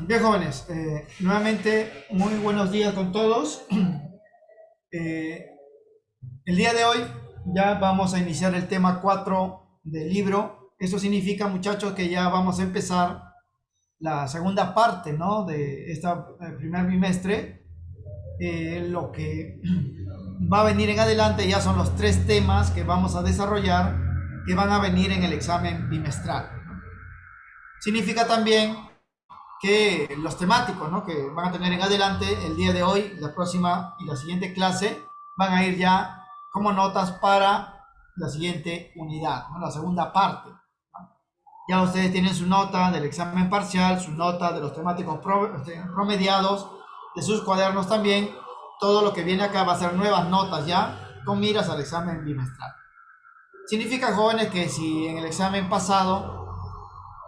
Bien, jóvenes, nuevamente muy buenos días con todos. Eh, el día de hoy ya vamos a iniciar el tema 4 del libro. Eso significa, muchachos, que ya vamos a empezar la segunda parte, ¿no?, de este primer bimestre. Lo que va a venir en adelante ya son los 3 temas que vamos a desarrollar que van a venir en el examen bimestral. Significa también que los temáticos, ¿no?, que van a tener en adelante el día de hoy, la próxima y la siguiente clase, van a ir ya como notas para la siguiente unidad, ¿no?, la segunda parte. Ya ustedes tienen su nota del examen parcial, su nota de los temáticos promediados, de sus cuadernos también. Todo lo que viene acá va a ser nuevas notas ya con miras al examen bimestral. Significa, jóvenes, que si en el examen pasado,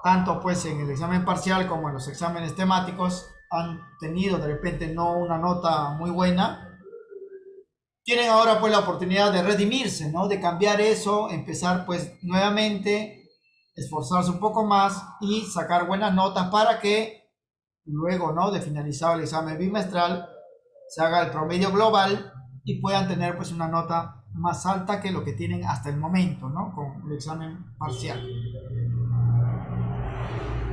tanto pues en el examen parcial como en los exámenes temáticos, han tenido de repente no una nota muy buena, tienen ahora pues la oportunidad de redimirse, ¿no?, de cambiar eso, empezar pues nuevamente, esforzarse un poco más y sacar buenas notas para que luego, ¿no?, de finalizado el examen bimestral, se haga el promedio global y puedan tener pues una nota más alta que lo que tienen hasta el momento, ¿no?, con el examen parcial.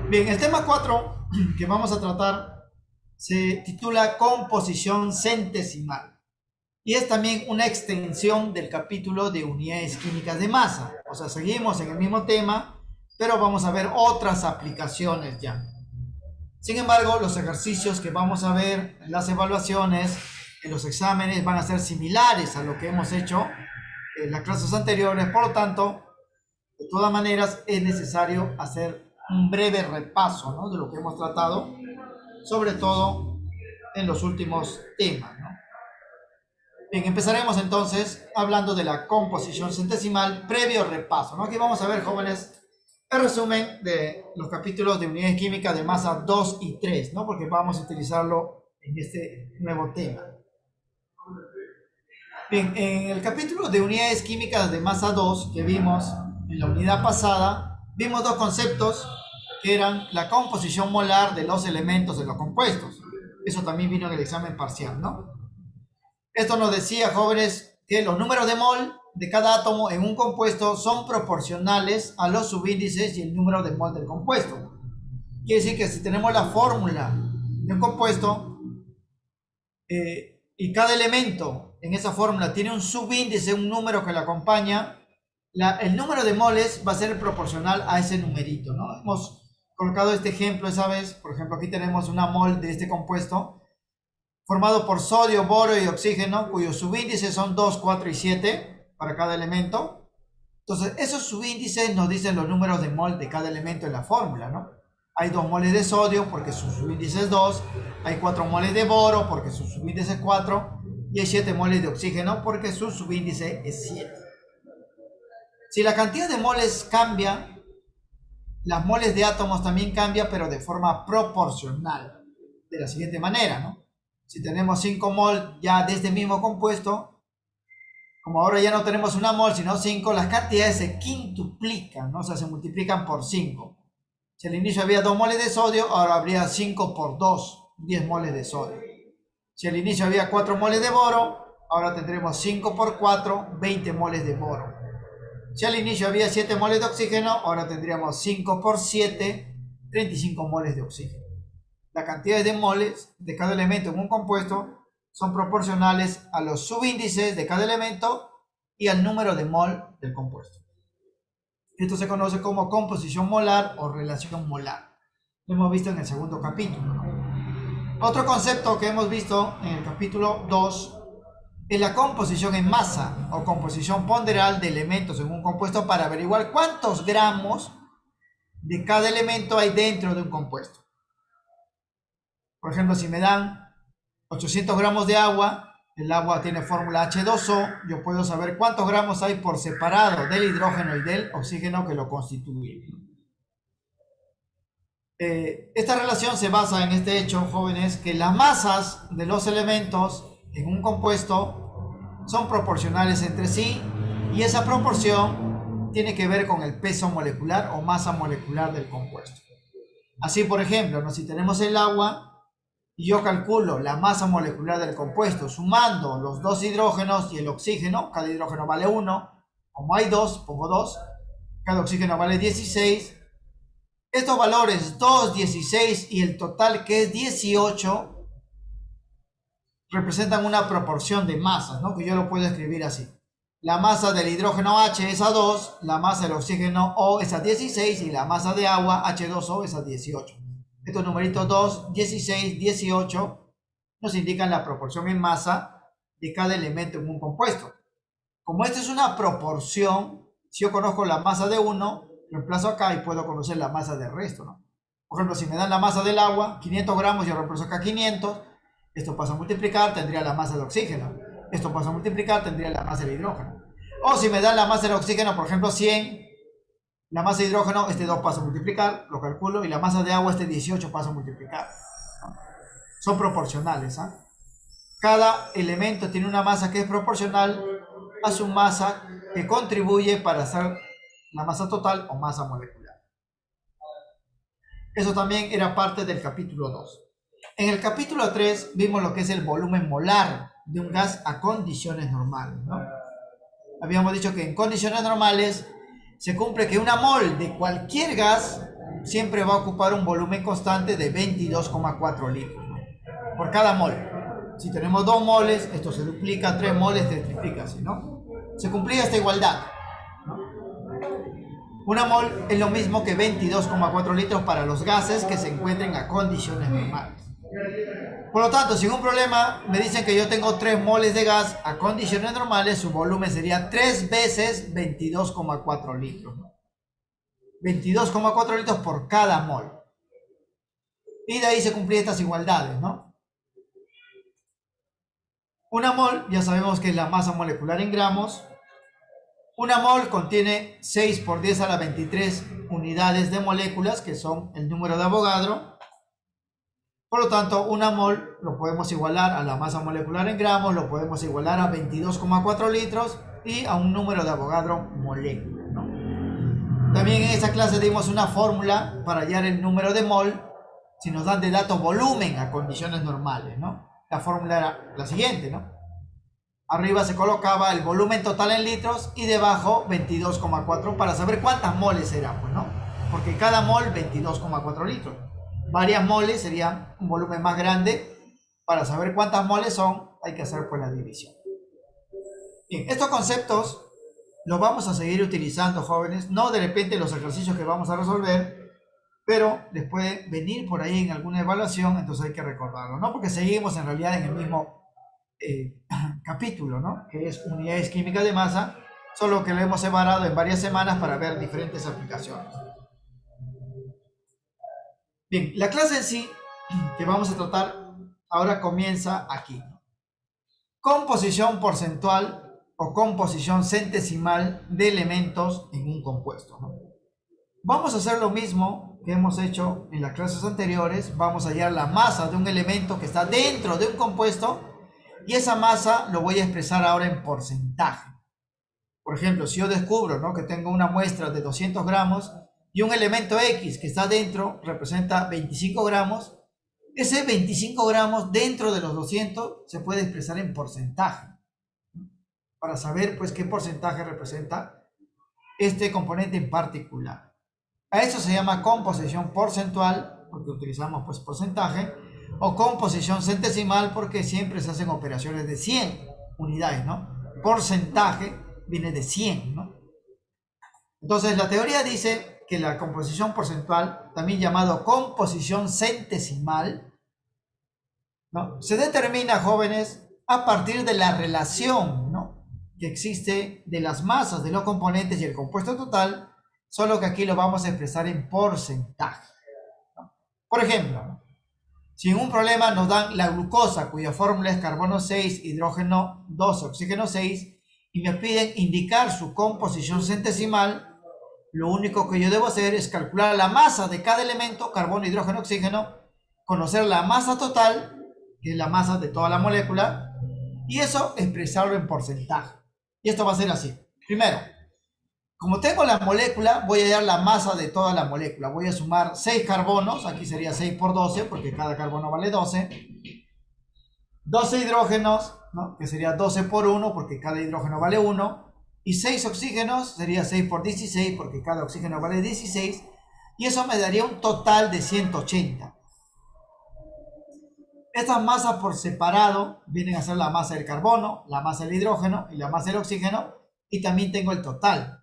Bien, el tema 4 que vamos a tratar se titula composición centesimal y es también una extensión del capítulo de unidades químicas de masa. O sea, seguimos en el mismo tema, pero vamos a ver otras aplicaciones ya. Sin embargo, los ejercicios que vamos a ver, las evaluaciones, en los exámenes van a ser similares a lo que hemos hecho en las clases anteriores. Por lo tanto, de todas maneras, es necesario hacer un breve repaso, ¿no?, de lo que hemos tratado, sobre todo en los últimos temas, ¿no? Bien, empezaremos entonces hablando de la composición centesimal, previo repaso, ¿no? Aquí vamos a ver, jóvenes, el resumen de los capítulos de unidades químicas de masa 2 y 3, ¿no?, porque vamos a utilizarlo en este nuevo tema. Bien, en el capítulo de unidades químicas de masa 2 que vimos en la unidad pasada, vimos dos conceptos que eran la composición molar de los elementos de los compuestos. Eso también vino en el examen parcial, ¿no? Esto nos decía, jóvenes, que los números de mol de cada átomo en un compuesto son proporcionales a los subíndices y el número de mol del compuesto. Quiere decir que si tenemos la fórmula de un compuesto y cada elemento en esa fórmula tiene un subíndice, un número que lo acompaña, el número de moles va a ser proporcional a ese numerito, ¿no? Hemos colocado este ejemplo esa vez. Por ejemplo, aquí tenemos una mol de este compuesto formado por sodio, boro y oxígeno, cuyos subíndices son 2, 4 y 7 para cada elemento. Entonces, esos subíndices nos dicen los números de mol de cada elemento en la fórmula, ¿no? Hay 2 moles de sodio porque su subíndice es 2, hay 4 moles de boro porque su subíndice es 4, y hay 7 moles de oxígeno porque su subíndice es 7. Si la cantidad de moles cambia, las moles de átomos también cambian, pero de forma proporcional, de la siguiente manera, ¿no? Si tenemos 5 mol ya de este mismo compuesto, como ahora ya no tenemos una mol sino 5, las cantidades se quintuplican, ¿no? O sea, se multiplican por 5. Si al inicio había 2 moles de sodio, ahora habría 5 por 2, 10 moles de sodio. Si al inicio había 4 moles de boro, ahora tendremos 5 por 4, 20 moles de boro. Si al inicio había 7 moles de oxígeno, ahora tendríamos 5 por 7, 35 moles de oxígeno. Las cantidades de moles de cada elemento en un compuesto son proporcionales a los subíndices de cada elemento y al número de mol del compuesto. Esto se conoce como composición molar o relación molar. Lo hemos visto en el segundo capítulo, ¿no? Otro concepto que hemos visto en el capítulo 2 es la composición en masa o composición ponderal de elementos en un compuesto para averiguar cuántos gramos de cada elemento hay dentro de un compuesto. Por ejemplo, si me dan 800 gramos de agua, el agua tiene fórmula H2O, yo puedo saber cuántos gramos hay por separado del hidrógeno y del oxígeno que lo constituyen. Esta relación se basa en este hecho, jóvenes, que las masas de los elementos en un compuesto son proporcionales entre sí, y esa proporción tiene que ver con el peso molecular o masa molecular del compuesto. Así, por ejemplo, ¿no? Si tenemos el agua y yo calculo la masa molecular del compuesto sumando los dos hidrógenos y el oxígeno, cada hidrógeno vale 1, como hay 2, pongo 2, cada oxígeno vale 16. Estos valores 2, 16 y el total que es 18 representan una proporción de masas, ¿no? Que yo lo puedo escribir así. La masa del hidrógeno H es a 2, la masa del oxígeno O es a 16 y la masa de agua H2O es a 18. Estos numeritos 2, 16, 18 nos indican la proporción en masa de cada elemento en un compuesto. Como esta es una proporción, si yo conozco la masa de uno, reemplazo acá y puedo conocer la masa del resto, ¿no? Por ejemplo, si me dan la masa del agua, 500 gramos, yo reemplazo acá 500, esto pasa a multiplicar, tendría la masa de oxígeno. Esto pasa a multiplicar, tendría la masa del hidrógeno. O si me dan la masa del oxígeno, por ejemplo, 100, la masa de hidrógeno, este 2 pasa a multiplicar, lo calculo, y la masa de agua, este 18 pasa a multiplicar. Son proporcionales, ¿eh? Cada elemento tiene una masa que es proporcional a su masa que contribuye para hacer la masa total o masa molecular. Eso también era parte del capítulo 2. En el capítulo 3 vimos lo que es el volumen molar de un gas a condiciones normales, ¿no? Habíamos dicho que en condiciones normales se cumple que una mol de cualquier gas siempre va a ocupar un volumen constante de 22,4 litros, ¿no? Por cada mol. Si tenemos 2 moles, esto se duplica, 3 moles se triplica así, ¿no? Se cumplía esta igualdad, ¿no? Una mol es lo mismo que 22,4 litros para los gases que se encuentren a condiciones normales. Por lo tanto, sin un problema, me dicen que yo tengo 3 moles de gas a condiciones normales, su volumen sería 3 veces 22,4 litros, ¿no? 22,4 litros por cada mol. Y de ahí se cumplían estas igualdades, ¿no? Una mol, ya sabemos que es la masa molecular en gramos. Una mol contiene 6 por 10 a la 23 unidades de moléculas, que son el número de Avogadro. Por lo tanto, una mol lo podemos igualar a la masa molecular en gramos, lo podemos igualar a 22,4 litros y a un número de Avogadro molécula, ¿no? También en esa clase dimos una fórmula para hallar el número de mol si nos dan de dato volumen a condiciones normales, ¿no? La fórmula era la siguiente, ¿no? Arriba se colocaba el volumen total en litros y debajo 22,4 para saber cuántas moles eran, pues, ¿no? Porque cada mol 22,4 litros. Varias moles sería un volumen más grande. Para saber cuántas moles son, hay que hacer pues la división. Bien, estos conceptos los vamos a seguir utilizando, jóvenes, no de repente los ejercicios que vamos a resolver, pero les puede venir por ahí en alguna evaluación, entonces hay que recordarlo, ¿no? Porque seguimos en realidad en el mismo capítulo, ¿no? Que es unidades químicas de masa, solo que lo hemos separado en varias semanas para ver diferentes aplicaciones. Bien, la clase en sí que vamos a tratar ahora comienza aquí. Composición porcentual o composición centesimal de elementos en un compuesto, ¿no? Vamos a hacer lo mismo que hemos hecho en las clases anteriores. Vamos a hallar la masa de un elemento que está dentro de un compuesto y esa masa lo voy a expresar ahora en porcentaje. Por ejemplo, si yo descubro, ¿no?, que tengo una muestra de 200 gramos y un elemento X que está dentro representa 25 gramos, ese 25 gramos dentro de los 200 se puede expresar en porcentaje, ¿no?, para saber pues qué porcentaje representa este componente en particular. A eso se llama composición porcentual, porque utilizamos pues porcentaje, o composición centesimal, porque siempre se hacen operaciones de 100 unidades, ¿no? Porcentaje viene de 100, ¿no? Entonces la teoría dice que la composición porcentual, también llamado composición centesimal, ¿no?, se determina, jóvenes, a partir de la relación, ¿no?, que existe de las masas de los componentes y el compuesto total, solo que aquí lo vamos a expresar en porcentaje, ¿no? Por ejemplo, si en un problema nos dan la glucosa, cuya fórmula es carbono 6, hidrógeno 2, oxígeno 6, y me piden indicar su composición centesimal, lo único que yo debo hacer es calcular la masa de cada elemento, carbono, hidrógeno, oxígeno, conocer la masa total, que es la masa de toda la molécula, y eso expresarlo en porcentaje. Y esto va a ser así. Primero, Como tengo la molécula, voy a hallar la masa de toda la molécula. Voy a sumar 6 carbonos, aquí sería 6 por 12, porque cada carbono vale 12. 12 hidrógenos, ¿no? Que sería 12 por 1, porque cada hidrógeno vale 1. Y 6 oxígenos, sería 6 por 16, porque cada oxígeno vale 16. Y eso me daría un total de 180. Estas masas por separado vienen a ser la masa del carbono, la masa del hidrógeno y la masa del oxígeno. Y también tengo el total.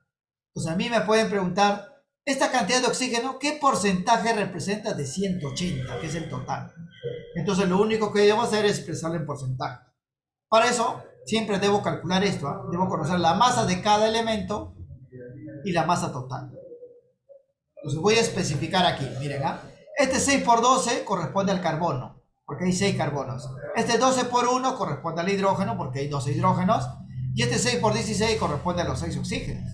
Entonces a mí me pueden preguntar, esta cantidad de oxígeno, ¿qué porcentaje representa de 180, que es el total? Entonces lo único que debo hacer es expresarlo en porcentaje. Para eso siempre debo calcular esto, ¿eh? Debo conocer la masa de cada elemento y la masa total. Entonces voy a especificar aquí, miren, ¿eh? Este 6 por 12 corresponde al carbono, porque hay 6 carbonos. Este 12 por 1 corresponde al hidrógeno, porque hay 12 hidrógenos. Y este 6 por 16 corresponde a los 6 oxígenos.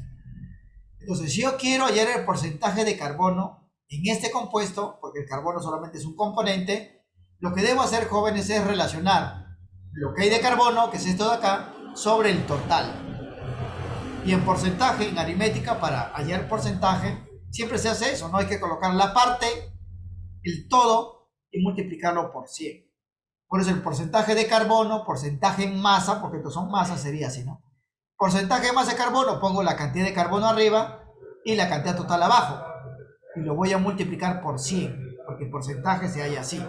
Entonces, si yo quiero hallar el porcentaje de carbono en este compuesto, porque el carbono solamente es un componente, lo que debo hacer, jóvenes, es relacionar lo que hay de carbono, que es esto de acá, sobre el total. Y en porcentaje, en aritmética, para hallar porcentaje, siempre se hace eso, ¿no? Hay que colocar la parte, el todo, y multiplicarlo por 100. Por eso el porcentaje de carbono, porcentaje en masa, porque estos son masas, sería así, ¿no? Porcentaje de masa de carbono, pongo la cantidad de carbono arriba y la cantidad total abajo. Y lo voy a multiplicar por 100, porque el porcentaje se halla así.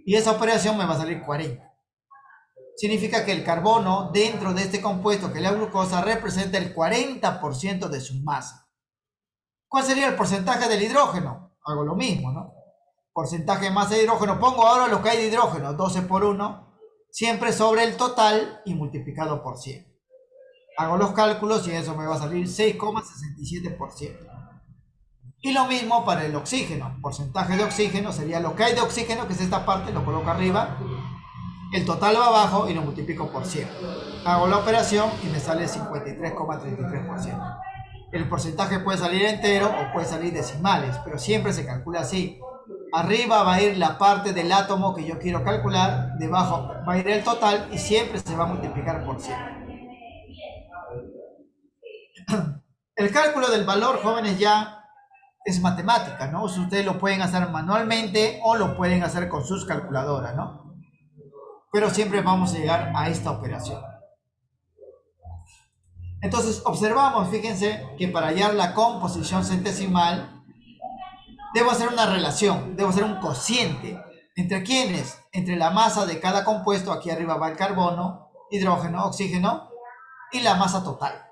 Y esa operación me va a salir 40. Significa que el carbono dentro de este compuesto, que es la glucosa, representa el 40% de su masa. ¿Cuál sería el porcentaje del hidrógeno? Hago lo mismo, ¿no? Porcentaje de masa de hidrógeno, pongo ahora lo que hay de hidrógeno, 12 por 1, siempre sobre el total y multiplicado por 100. Hago los cálculos y eso me va a salir 6,67%. Y lo mismo para el oxígeno. Porcentaje de oxígeno sería lo que hay de oxígeno, que es esta parte, lo coloco arriba. El total va abajo y lo multiplico por 100. Hago la operación y me sale 53,33%. El porcentaje puede salir entero o puede salir decimales, pero siempre se calcula así. Arriba va a ir la parte del átomo que yo quiero calcular, debajo va a ir el total y siempre se va a multiplicar por 100. El cálculo del valor, jóvenes, ya es matemática, ¿no? Ustedes lo pueden hacer manualmente o lo pueden hacer con sus calculadoras, ¿no? Pero siempre vamos a llegar a esta operación. Entonces observamos, fíjense, que para hallar la composición centesimal debo hacer una relación, debo hacer un cociente. ¿Entre quiénes? Entre la masa de cada compuesto, aquí arriba va el carbono, hidrógeno, oxígeno, y la masa total.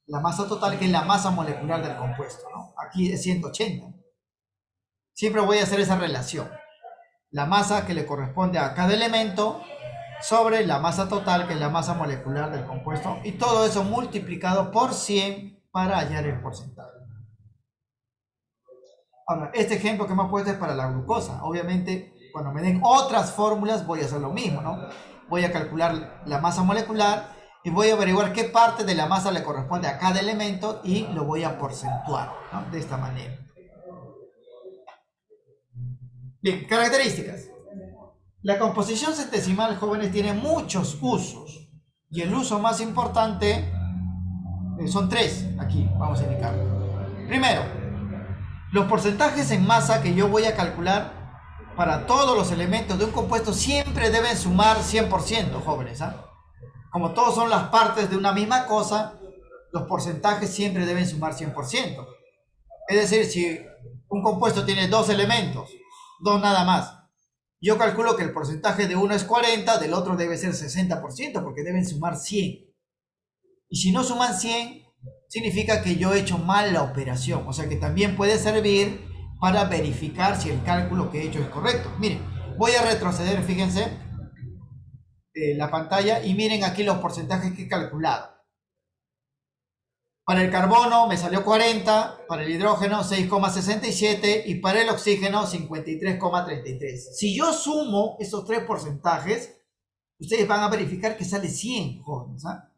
La masa total, que es la masa molecular del compuesto, ¿no? Aquí es 180. Siempre voy a hacer esa relación. La masa que le corresponde a cada elemento sobre la masa total, que es la masa molecular del compuesto, y todo eso multiplicado por 100 para hallar el porcentaje. Ahora, este ejemplo que me ha puesto es para la glucosa. Obviamente, cuando me den otras fórmulas voy a hacer lo mismo, ¿no? Voy a calcular la masa molecular y voy a averiguar qué parte de la masa le corresponde a cada elemento y lo voy a porcentuar, ¿no? De esta manera. Bien, características. La composición centesimal, jóvenes, tiene muchos usos y el uso más importante son 3. Aquí vamos a indicar. Primero, los porcentajes en masa que yo voy a calcular para todos los elementos de un compuesto siempre deben sumar 100%, jóvenes, ¿ah? Como todos son las partes de una misma cosa, los porcentajes siempre deben sumar 100%. Es decir, si un compuesto tiene 2 elementos, 2 nada más, yo calculo que el porcentaje de uno es 40, del otro debe ser 60%, porque deben sumar 100. Y si no suman 100, significa que yo he hecho mal la operación. O sea que también puede servir para verificar si el cálculo que he hecho es correcto. Miren, voy a retroceder, fíjense, la pantalla y miren aquí los porcentajes que he calculado. Para el carbono me salió 40, para el hidrógeno 6,67 y para el oxígeno 53,33. Si yo sumo esos 3 porcentajes, ustedes van a verificar que sale 100, jóvenes, ¿ah?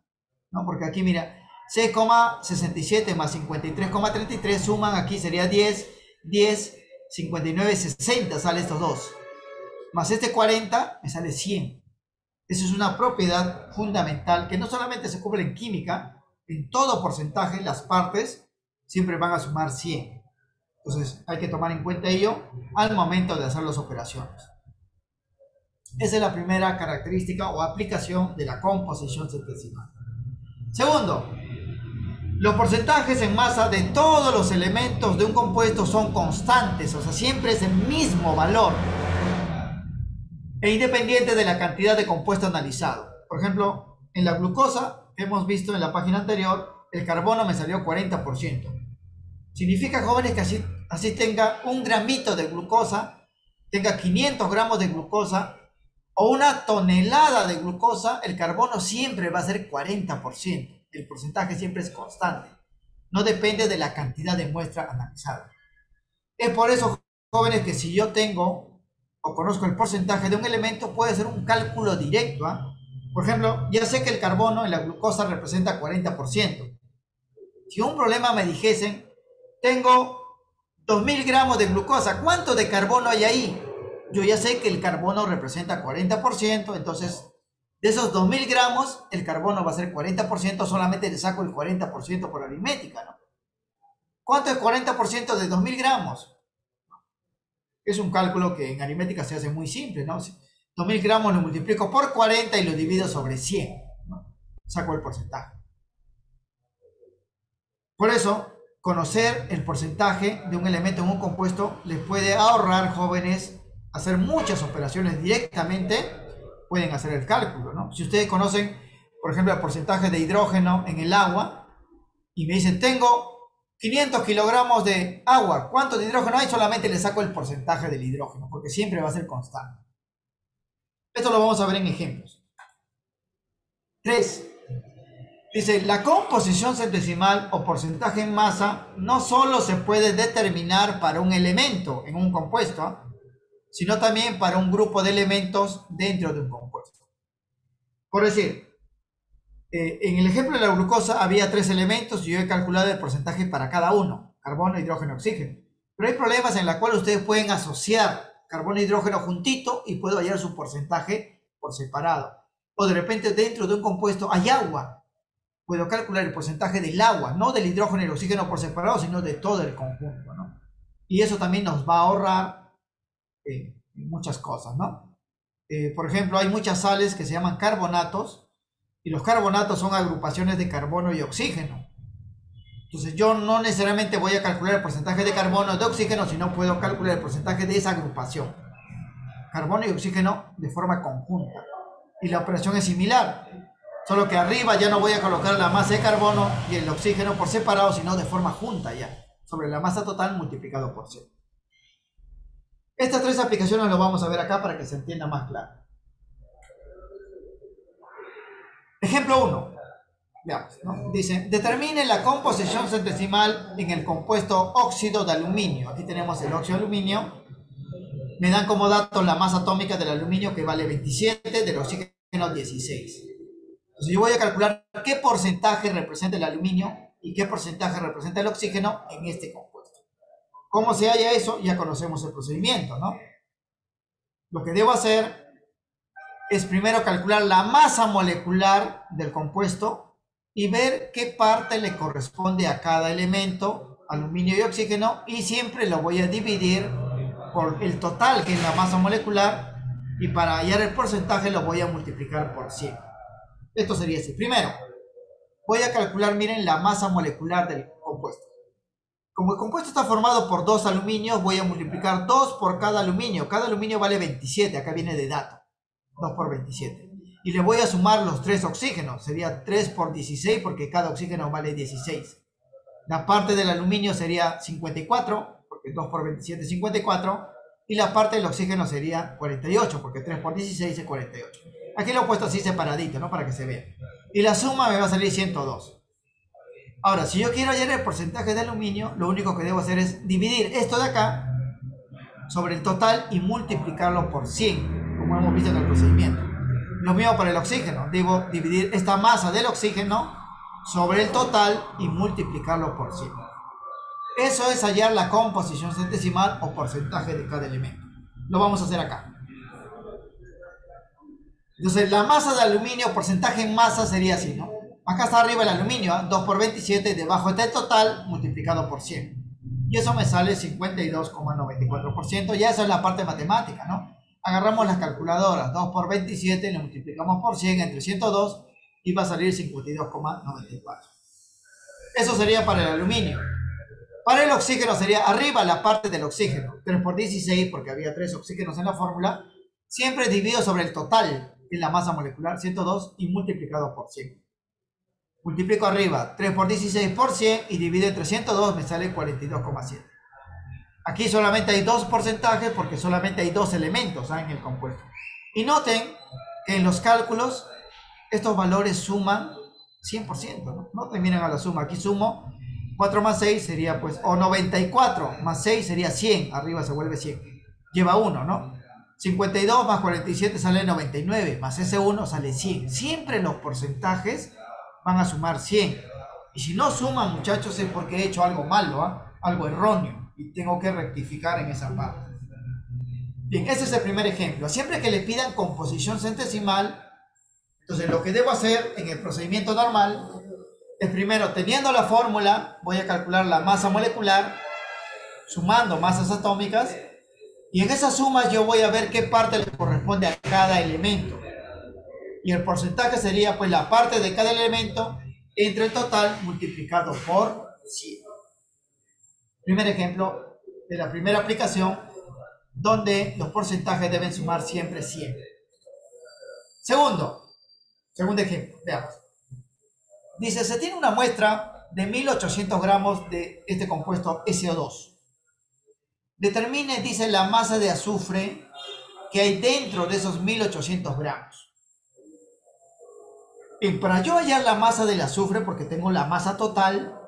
¿No? Porque aquí mira, 6,67 más 53,33 suman aquí sería 10, 59, 60 sale estos dos. Más este 40 me sale 100. Eso es una propiedad fundamental que no solamente se cubre en química, En todo porcentaje, las partes siempre van a sumar 100. Entonces, hay que tomar en cuenta ello al momento de hacer las operaciones. Esa es la primera característica o aplicación de la composición centesimal. Segundo, los porcentajes en masa de todos los elementos de un compuesto son constantes, o sea, siempre es el mismo valor e independiente de la cantidad de compuesto analizado. Por ejemplo, en la glucosa, que hemos visto en la página anterior, el carbono me salió 40%. Significa, jóvenes, que así tenga un gramito de glucosa, tenga 500 gramos de glucosa o una tonelada de glucosa, el carbono siempre va a ser 40%. El porcentaje siempre es constante. No depende de la cantidad de muestra analizada. Es por eso, jóvenes, que si yo tengo o conozco el porcentaje de un elemento, puede ser un cálculo directo. Por ejemplo, ya sé que el carbono en la glucosa representa 40%. Si un problema me dijesen, tengo 2000 gramos de glucosa, ¿cuánto de carbono hay ahí? Yo ya sé que el carbono representa 40%, entonces de esos 2000 gramos, el carbono va a ser 40%, solamente le saco el 40% por aritmética, ¿no? ¿Cuánto es 40% de 2000 gramos? Es un cálculo que en aritmética se hace muy simple, ¿no? 2000 gramos lo multiplico por 40 y lo divido sobre 100, ¿no? Saco el porcentaje. Por eso, conocer el porcentaje de un elemento en un compuesto les puede ahorrar, jóvenes, hacer muchas operaciones directamente. Pueden hacer el cálculo, ¿no? Si ustedes conocen, por ejemplo, el porcentaje de hidrógeno en el agua y me dicen, tengo 500 kilogramos de agua, ¿cuánto de hidrógeno hay? Solamente le saco el porcentaje del hidrógeno, porque siempre va a ser constante. Esto lo vamos a ver en ejemplos. 3. Dice, la composición centesimal o porcentaje en masa no solo se puede determinar para un elemento en un compuesto, sino también para un grupo de elementos dentro de un compuesto. Por decir, en el ejemplo de la glucosa había 3 elementos y yo he calculado el porcentaje para cada uno, carbono, hidrógeno, oxígeno. Pero hay problemas en los cuales ustedes pueden asociar carbono e hidrógeno juntito y puedo hallar su porcentaje por separado. O de repente dentro de un compuesto hay agua. Puedo calcular el porcentaje del agua, no del hidrógeno y el oxígeno por separado, sino de todo el conjunto, ¿no? Y eso también nos va a ahorrar muchas cosas, ¿no? Por ejemplo, hay muchas sales que se llaman carbonatos y los carbonatos son agrupaciones de carbono y oxígeno. Entonces yo no necesariamente voy a calcular el porcentaje de carbono o de oxígeno, sino puedo calcular el porcentaje de esa agrupación, carbono y oxígeno, de forma conjunta. Y la operación es similar, solo que arriba ya no voy a colocar la masa de carbono y el oxígeno por separado, sino de forma junta ya, sobre la masa total multiplicado por 100. Estas 3 aplicaciones lo vamos a ver acá para que se entienda más claro. Ejemplo 1. Veamos, ¿no? Dice, determine la composición centesimal en el compuesto óxido de aluminio. Aquí tenemos el óxido de aluminio. Me dan como dato la masa atómica del aluminio, que vale 27, del oxígeno 16. Entonces yo voy a calcular qué porcentaje representa el aluminio y qué porcentaje representa el oxígeno en este compuesto. ¿Cómo se halla eso? Ya conocemos el procedimiento, ¿no? Lo que debo hacer es primero calcular la masa molecular del compuesto y ver qué parte le corresponde a cada elemento, aluminio y oxígeno, y siempre lo voy a dividir por el total, que es la masa molecular, y para hallar el porcentaje lo voy a multiplicar por 100. Esto sería así. Primero, voy a calcular, miren, la masa molecular del compuesto. Como el compuesto está formado por 2 aluminios, voy a multiplicar 2 por cada aluminio. Cada aluminio vale 27, acá viene de dato. 2 por 27. Y le voy a sumar los 3 oxígenos. Sería 3 por 16 porque cada oxígeno vale 16. La parte del aluminio sería 54, porque 2 por 27 es 54. Y la parte del oxígeno sería 48, porque 3 por 16 es 48. Aquí lo he puesto así separadito, ¿no? Para que se vea. Y la suma me va a salir 102. Ahora, si yo quiero hallar el porcentaje de aluminio, lo único que debo hacer es dividir esto de acá sobre el total y multiplicarlo por 100, como hemos visto en el procedimiento. Lo mismo para el oxígeno. Debo dividir esta masa del oxígeno sobre el total y multiplicarlo por 100. Eso es hallar la composición centesimal o porcentaje de cada elemento. Lo vamos a hacer acá. Entonces, la masa de aluminio, porcentaje en masa, sería así, ¿no? Acá está arriba el aluminio, ¿eh? 2 por 27, debajo está el total multiplicado por 100. Y eso me sale 52,94%. Ya eso es la parte matemática, ¿no? Agarramos las calculadoras, 2 por 27, lo multiplicamos por 100 entre 102 y va a salir 52,94. Eso sería para el aluminio. Para el oxígeno sería arriba la parte del oxígeno, 3 por 16, porque había 3 oxígenos en la fórmula, siempre dividido sobre el total en la masa molecular, 102, y multiplicado por 100. Multiplico arriba 3 por 16 por 100 y divido entre 102, me sale 42,7. Aquí solamente hay dos porcentajes porque solamente hay dos elementos en el compuesto. Y noten que en los cálculos estos valores suman 100%, ¿no? No terminan a la suma. Aquí sumo 4 más 6 sería pues, o 94 más 6 sería 100, arriba se vuelve 100. Lleva 1, ¿no? 52 más 47 sale 99, más ese 1 sale 100. Siempre los porcentajes van a sumar 100. Y si no suman, muchachos, es porque he hecho algo malo, ¿eh? Algo erróneo. Y tengo que rectificar en esa parte. Bien, ese es el primer ejemplo. Siempre que le pidan composición centesimal, entonces lo que debo hacer en el procedimiento normal es primero, teniendo la fórmula, voy a calcular la masa molecular, sumando masas atómicas, y en esas sumas yo voy a ver qué parte le corresponde a cada elemento. Y el porcentaje sería pues la parte de cada elemento entre el total multiplicado por 100. Primer ejemplo de la primera aplicación, donde los porcentajes deben sumar siempre 100. Segundo ejemplo, veamos. Dice, se tiene una muestra de 1800 gramos de este compuesto SO2. Determine, dice, la masa de azufre que hay dentro de esos 1800 gramos. Bien, para yo hallar la masa del azufre, porque tengo la masa total,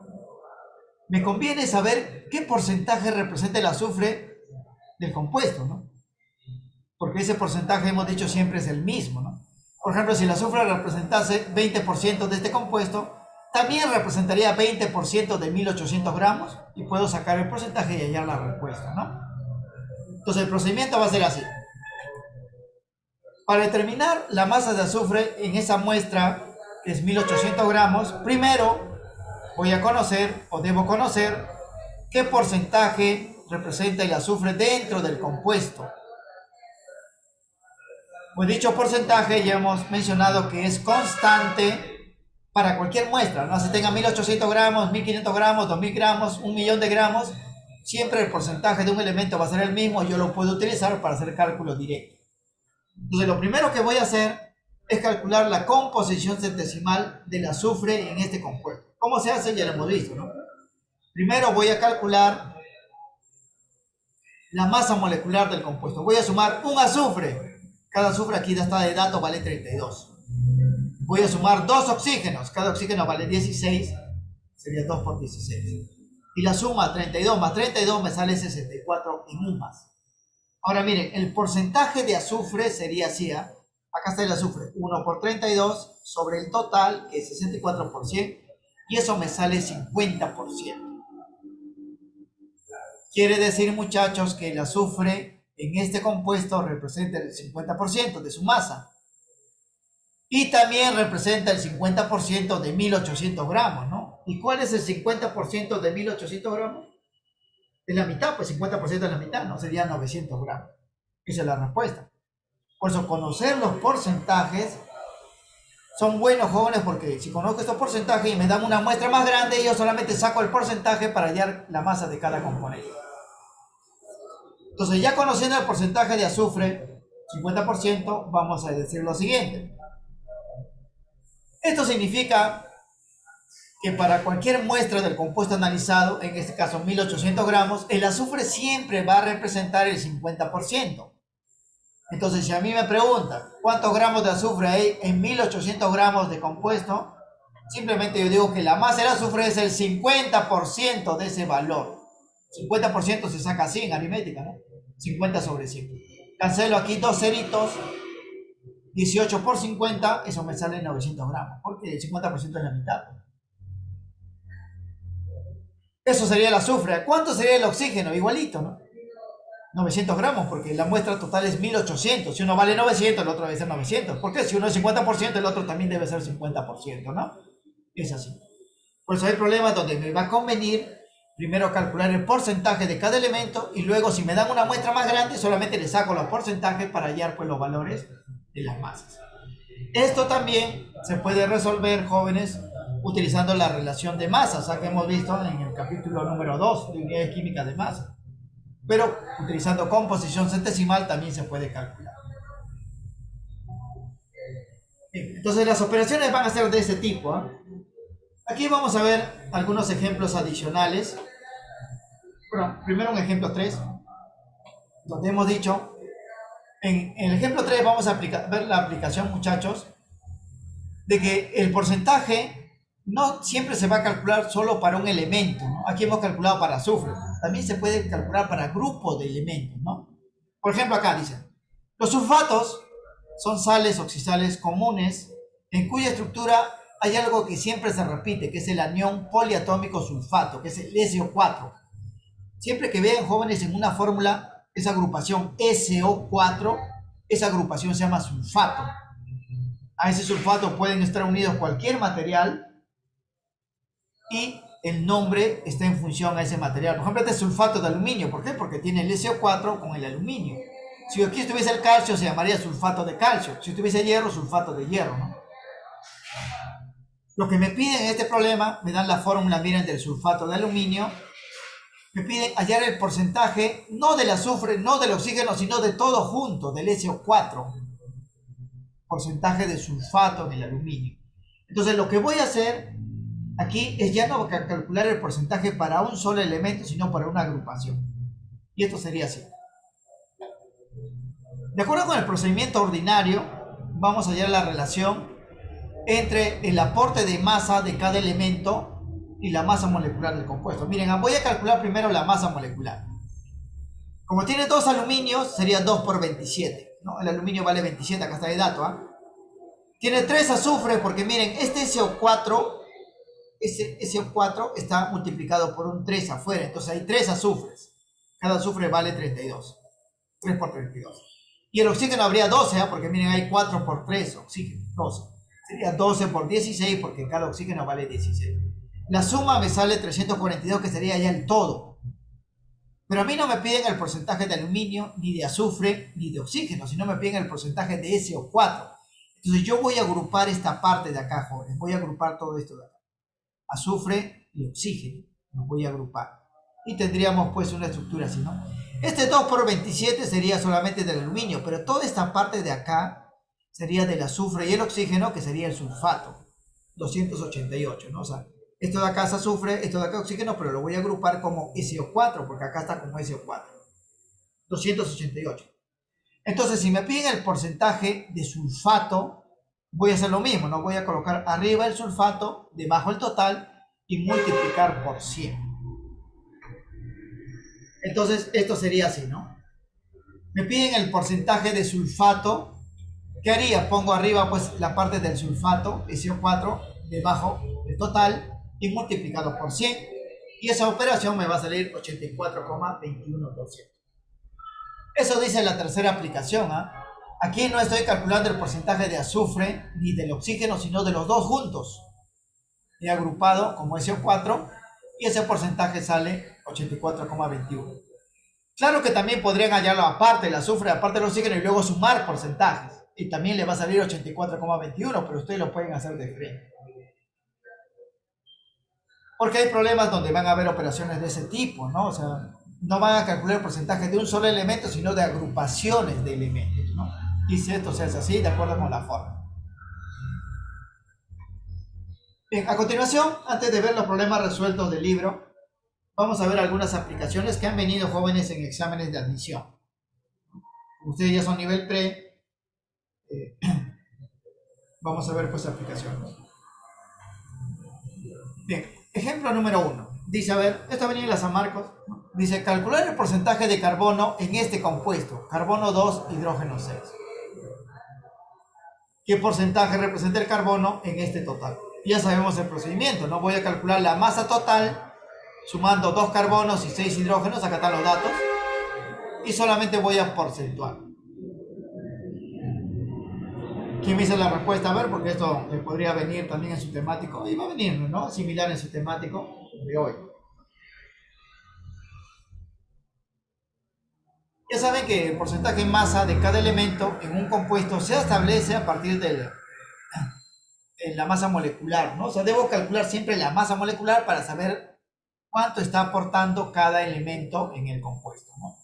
me conviene saber qué porcentaje representa el azufre del compuesto, ¿no? Porque ese porcentaje, hemos dicho, siempre es el mismo, ¿no? Por ejemplo, si el azufre representase 20% de este compuesto, también representaría 20% de 1800 gramos y puedo sacar el porcentaje y hallar la respuesta, ¿no? Entonces el procedimiento va a ser así. Para determinar la masa de azufre en esa muestra, que es 1800 gramos, primero voy a conocer, o debo conocer, qué porcentaje representa el azufre dentro del compuesto. Pues dicho porcentaje ya hemos mencionado que es constante para cualquier muestra, no se tenga 1800 gramos, 1500 gramos, 2000 gramos, 1.000.000 de gramos, siempre el porcentaje de un elemento va a ser el mismo, yo lo puedo utilizar para hacer cálculos directos. Entonces lo primero que voy a hacer es calcular la composición centesimal del azufre en este compuesto. ¿Cómo se hace? Ya lo hemos visto, ¿no? Primero voy a calcular la masa molecular del compuesto. Voy a sumar un azufre. Cada azufre aquí está de dato, vale 32. Voy a sumar dos oxígenos. Cada oxígeno vale 16. Sería 2 por 16. Y la suma 32 más 32 me sale 64 en un más. Ahora miren, el porcentaje de azufre sería así, ¿eh? Acá está el azufre, 1 por 32 sobre el total, que es 64%, y eso me sale 50%. Quiere decir, muchachos, que el azufre en este compuesto representa el 50% de su masa. Y también representa el 50% de 1800 gramos, ¿no? ¿Y cuál es el 50% de 1800 gramos? Es la mitad, pues 50% es la mitad, ¿no? Sería 900 gramos. Esa es la respuesta. Por eso, conocer los porcentajes son buenos, jóvenes, porque si conozco estos porcentajes y me dan una muestra más grande, yo solamente saco el porcentaje para hallar la masa de cada componente. Entonces, ya conociendo el porcentaje de azufre, 50%, vamos a decir lo siguiente. Esto significa que para cualquier muestra del compuesto analizado, en este caso 1800 gramos, el azufre siempre va a representar el 50%. Entonces, si a mí me preguntan cuántos gramos de azufre hay en 1800 gramos de compuesto, simplemente yo digo que la masa del azufre es el 50% de ese valor. 50% se saca así en aritmética, ¿no? 50 sobre 100. Cancelo aquí dos ceritos. 18 por 50, eso me sale 900 gramos, porque el 50% es la mitad. Eso sería el azufre. ¿Cuánto sería el oxígeno? Igualito, ¿no? 900 gramos, porque la muestra total es 1800. Si uno vale 900, el otro debe ser 900. ¿Por qué? Si uno es 50%, el otro también debe ser 50%, ¿no? Es así. Por eso hay problemas donde me va a convenir primero calcular el porcentaje de cada elemento y luego si me dan una muestra más grande solamente le saco los porcentajes para hallar pues los valores de las masas. Esto también se puede resolver, jóvenes, utilizando la relación de masas, que hemos visto en el capítulo número 2 de unidades químicas de masa. Pero utilizando composición centesimal también se puede calcular. Bien, entonces las operaciones van a ser de ese tipo. Aquí vamos a ver algunos ejemplos adicionales. Bueno, primero un ejemplo 3, donde hemos dicho, en el ejemplo 3 vamos a ver la aplicación, muchachos, de que el porcentaje no siempre se va a calcular solo para un elemento, ¿no? Aquí hemos calculado para azufre, también se puede calcular para grupos de elementos, ¿no? Por ejemplo, acá dice, los sulfatos son sales oxidales comunes en cuya estructura hay algo que siempre se repite, que es el anión poliatómico sulfato, que es el SO4. Siempre que vean, jóvenes, en una fórmula esa agrupación SO4, esa agrupación se llama sulfato. A ese sulfato pueden estar unidos cualquier material y el nombre está en función a ese material. Por ejemplo, este es sulfato de aluminio. ¿Por qué? Porque tiene el SO4 con el aluminio. Si aquí estuviese el calcio, se llamaría sulfato de calcio. Si estuviese hierro, sulfato de hierro, ¿no? Lo que me piden en este problema, me dan la fórmula, miren, del sulfato de aluminio. Me piden hallar el porcentaje, no del azufre, no del oxígeno, sino de todo junto, del SO4. Porcentaje de sulfato del aluminio. Entonces lo que voy a hacer aquí es ya no calcular el porcentaje para un solo elemento, sino para una agrupación. Y esto sería así. De acuerdo con el procedimiento ordinario, vamos a hallar la relación entre el aporte de masa de cada elemento y la masa molecular del compuesto. Miren, voy a calcular primero la masa molecular. Como tiene 2 aluminios, sería 2 por 27, ¿no? El aluminio vale 27, acá está el dato, ¿eh? Tiene 3 azufres, porque miren, este SO4, ese SO4 está multiplicado por un 3 afuera, entonces hay 3 azufres. Cada azufre vale 32. 3 por 32. Y el oxígeno habría 12, ¿eh? Porque miren, hay 4 por 3 oxígeno, 12. Sería 12 por 16, porque cada oxígeno vale 16. La suma me sale 342, que sería ya el todo. Pero a mí no me piden el porcentaje de aluminio, ni de azufre, ni de oxígeno, sino me piden el porcentaje de SO4. Entonces yo voy a agrupar esta parte de acá, jóvenes. Voy a agrupar todo esto de acá. Azufre y oxígeno. Los voy a agrupar. Y tendríamos pues una estructura así, ¿no? Este 2 por 27 sería solamente del aluminio, pero toda esta parte de acá sería del azufre y el oxígeno, que sería el sulfato. 288, ¿no? O sea, esto de acá es azufre, esto de acá es oxígeno, pero lo voy a agrupar como SO4, porque acá está como SO4. 288. Entonces, si me piden el porcentaje de sulfato, voy a hacer lo mismo, ¿no? Voy a colocar arriba el sulfato, debajo el total y multiplicar por 100. Entonces, esto sería así, ¿no? Me piden el porcentaje de sulfato. ¿Qué haría? Pongo arriba pues la parte del sulfato, SO4, debajo el total y multiplicado por 100. Y esa operación me va a salir 84,21%. Eso dice la tercera aplicación, ¿eh? Aquí no estoy calculando el porcentaje de azufre ni del oxígeno, sino de los dos juntos. He agrupado como SO4 y ese porcentaje sale 84,21. Claro que también podrían hallarlo aparte el azufre, aparte del oxígeno y luego sumar porcentajes. Y también le va a salir 84,21, pero ustedes lo pueden hacer de frente. Porque hay problemas donde van a haber operaciones de ese tipo, ¿no? O sea, no van a calcular el porcentaje de un solo elemento, sino de agrupaciones de elementos, ¿no? Y si esto se hace así, de acuerdo con la forma. Bien, a continuación, antes de ver los problemas resueltos del libro, vamos a ver algunas aplicaciones que han venido, jóvenes, en exámenes de admisión. Ustedes ya son nivel pre. Vamos a ver pues aplicaciones. Bien, ejemplo número 1. Dice, a ver, esto venía en la San Marcos. Dice, calcular el porcentaje de carbono en este compuesto. Carbono 2, hidrógeno 6. ¿Qué porcentaje representa el carbono en este total? Ya sabemos el procedimiento, ¿no? Voy a calcular la masa total sumando 2 carbonos y 6 hidrógenos. Acá están los datos. Y solamente voy a porcentuar. ¿Quién me dice la respuesta? A ver, porque esto podría venir también en su temático. Y va a venir, ¿no? Similar en su temático de hoy. Ya saben que el porcentaje en masa de cada elemento en un compuesto se establece a partir de la masa molecular, ¿no? O sea, debo calcular siempre la masa molecular para saber cuánto está aportando cada elemento en el compuesto, ¿no?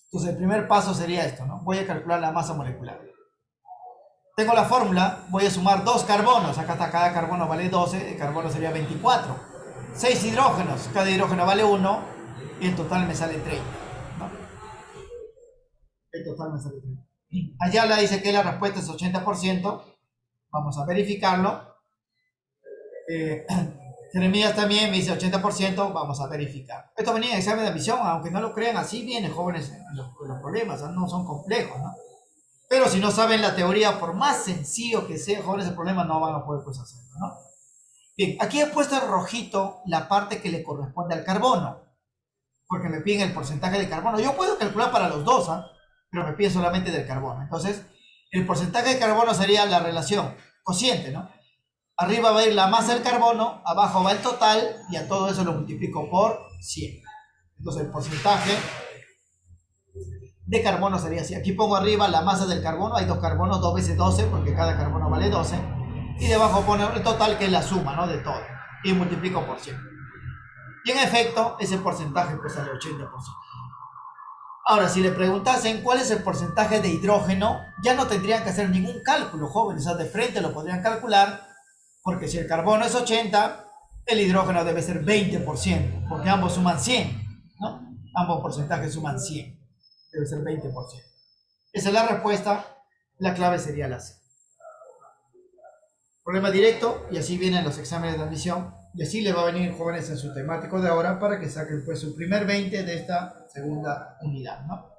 Entonces, el primer paso sería esto, ¿no? Voy a calcular la masa molecular. Tengo la fórmula, voy a sumar 2 carbonos, acá está, cada carbono vale 12, el carbono sería 24. 6 hidrógenos, cada hidrógeno vale 1, y el total me sale 30, ¿no? El total me sale 30. Allá le dice que la respuesta es 80%, vamos a verificarlo. Jeremías también me dice 80%, vamos a verificar. Esto venía en examen de admisión, aunque no lo crean, así vienen jóvenes los problemas, no son complejos, ¿no? Pero si no saben la teoría, por más sencillo que sea, jóvenes, el problema no van a poder pues hacerlo, ¿no? Bien, aquí he puesto en rojito la parte que le corresponde al carbono, porque me piden el porcentaje de carbono. Yo puedo calcular para los dos, ¿eh? Pero me piden solamente del carbono. Entonces, el porcentaje de carbono sería la relación cociente, ¿no? Arriba va a ir la masa del carbono, abajo va el total, y a todo eso lo multiplico por 100. Entonces, el porcentaje de carbono sería así. Aquí pongo arriba la masa del carbono, hay 2 carbonos, 2 veces 12, porque cada carbono vale 12. Y debajo pongo el total, que es la suma, ¿no? De todo. Y multiplico por 100. Y en efecto, ese porcentaje pues sale 80%. Ahora, si le preguntasen cuál es el porcentaje de hidrógeno, ya no tendrían que hacer ningún cálculo, jóvenes. O sea, de frente lo podrían calcular, porque si el carbono es 80, el hidrógeno debe ser 20%, porque ambos suman 100, ¿no? Ambos porcentajes suman 100. Debe ser 20%. Esa es la respuesta. La clave sería la C. Problema directo, y así vienen los exámenes de admisión. Y así le va a venir, jóvenes, en su temático de ahora para que saquen pues su primer 20 de esta segunda unidad, ¿no?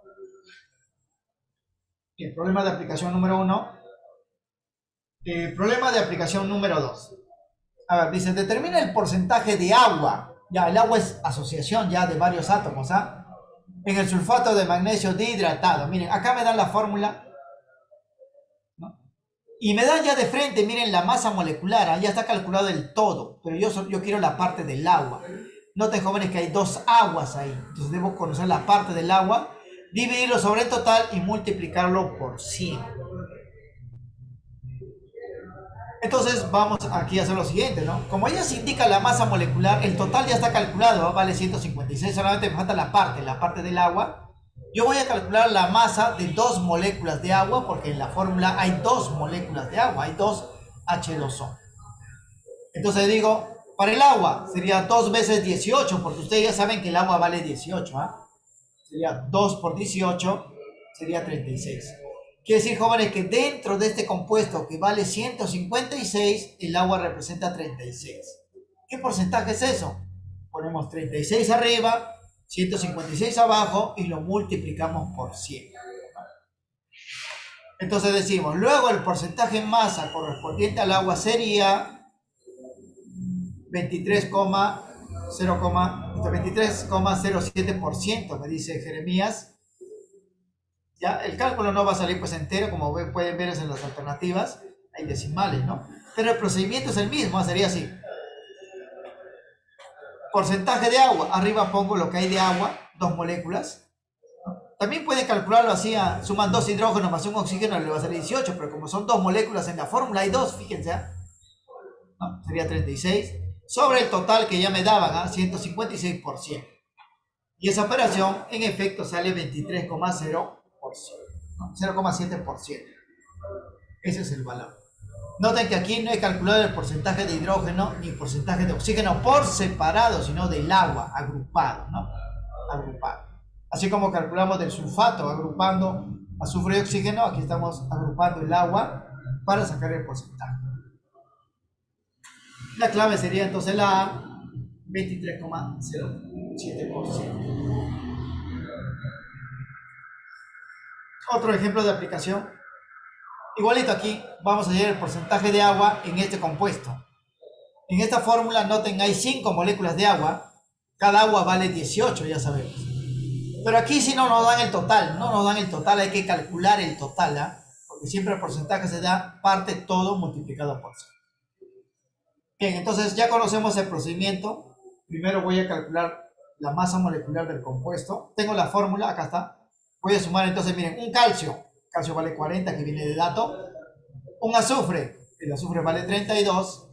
Bien, problema de aplicación número 1. Problema de aplicación número 2. A ver, dice, determina el porcentaje de agua. Ya, el agua es asociación ya de varios átomos, ¿ah? En el sulfato de magnesio dihidratado. Miren, acá me dan la fórmula, ¿no? Y me dan ya de frente, miren, la masa molecular, ¿ah? Ya está calculado el todo, pero yo quiero la parte del agua. Noten, jóvenes, que hay 2 aguas ahí. Entonces debo conocer la parte del agua, dividirlo sobre el total y multiplicarlo por 100. Entonces vamos aquí a hacer lo siguiente, ¿no? Como ya se indica la masa molecular, el total ya está calculado, ¿no? Vale 156, solamente me falta la parte del agua. Yo voy a calcular la masa de 2 moléculas de agua, porque en la fórmula hay 2 moléculas de agua, hay 2 H2O. Entonces digo, para el agua sería 2 veces 18, porque ustedes ya saben que el agua vale 18, ¿ah? Sería 2 por 18, sería 36. Quiere decir, jóvenes, que dentro de este compuesto que vale 156, el agua representa 36. ¿Qué porcentaje es eso? Ponemos 36 arriba, 156 abajo y lo multiplicamos por 100. Entonces decimos, luego el porcentaje en masa correspondiente al agua sería 23,07%, me dice Jeremías. ¿Ya? El cálculo no va a salir pues entero, como pueden ver en las alternativas, hay decimales, ¿no? Pero el procedimiento es el mismo, sería así. Porcentaje de agua, arriba pongo lo que hay de agua, 2 moléculas. También pueden calcularlo así, suman 2 hidrógenos más un oxígeno, le va a salir 18, pero como son 2 moléculas en la fórmula, hay 2, fíjense, ¿no? Sería 36, sobre el total que ya me daban, 156%. Y esa operación, en efecto, sale 23,0%. 0,7%. Ese es el valor. Noten que aquí no he calculado el porcentaje de hidrógeno ni el porcentaje de oxígeno por separado, sino del agua agrupado, ¿no? Agrupado. Así como calculamos del sulfato agrupando azufre y oxígeno, aquí estamos agrupando el agua para sacar el porcentaje. La clave sería entonces la A, 23,07%. Otro ejemplo de aplicación. Igualito aquí, vamos a hallar el porcentaje de agua en este compuesto. En esta fórmula, noten, hay 5 moléculas de agua. Cada agua vale 18, ya sabemos. Pero aquí sí no nos dan el total, hay que calcular el total, ¿ah? porque siempre el porcentaje se da parte todo multiplicado por 100. Bien, entonces ya conocemos el procedimiento. Primero voy a calcular la masa molecular del compuesto. Tengo la fórmula, acá está. Voy a sumar entonces, miren, un calcio. Calcio vale 40, que viene de dato. Un azufre, el azufre vale 32.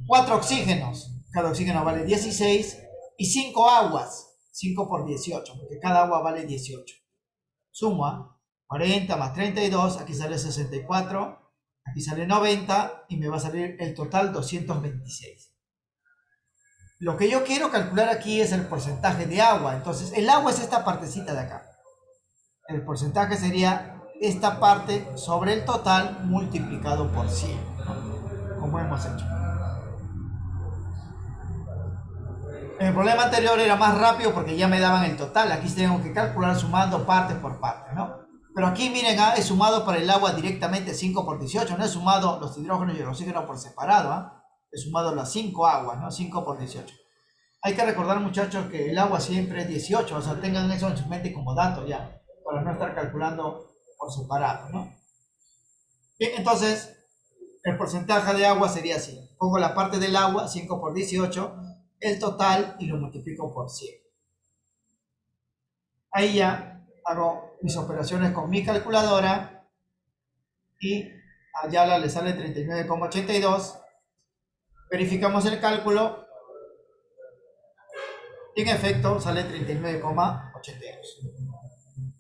4 oxígenos, cada oxígeno vale 16. Y 5 aguas, 5 por 18, porque cada agua vale 18. Suma 40 más 32, aquí sale 64. Aquí sale 90 y me va a salir el total 226. Lo que yo quiero calcular aquí es el porcentaje de agua. Entonces, el agua es esta partecita de acá. El porcentaje sería esta parte sobre el total multiplicado por 100, ¿no? Como hemos hecho. En el problema anterior era más rápido porque ya me daban el total. Aquí tengo que calcular sumando parte por parte, ¿no? Pero aquí miren, he sumado para el agua directamente 5 por 18. No he sumado los hidrógenos y el oxígeno por separado. He sumado las 5 aguas, ¿no? 5 por 18. Hay que recordar, muchachos, que el agua siempre es 18. O sea, tengan eso en su mente como dato ya, para no estar calculando por separado, ¿no? Bien, entonces, el porcentaje de agua sería así. Pongo la parte del agua, 5 por 18, el total, y lo multiplico por 100. Ahí ya hago mis operaciones con mi calculadora y a Ayala le sale 39,82. Verificamos el cálculo y en efecto sale 39,82.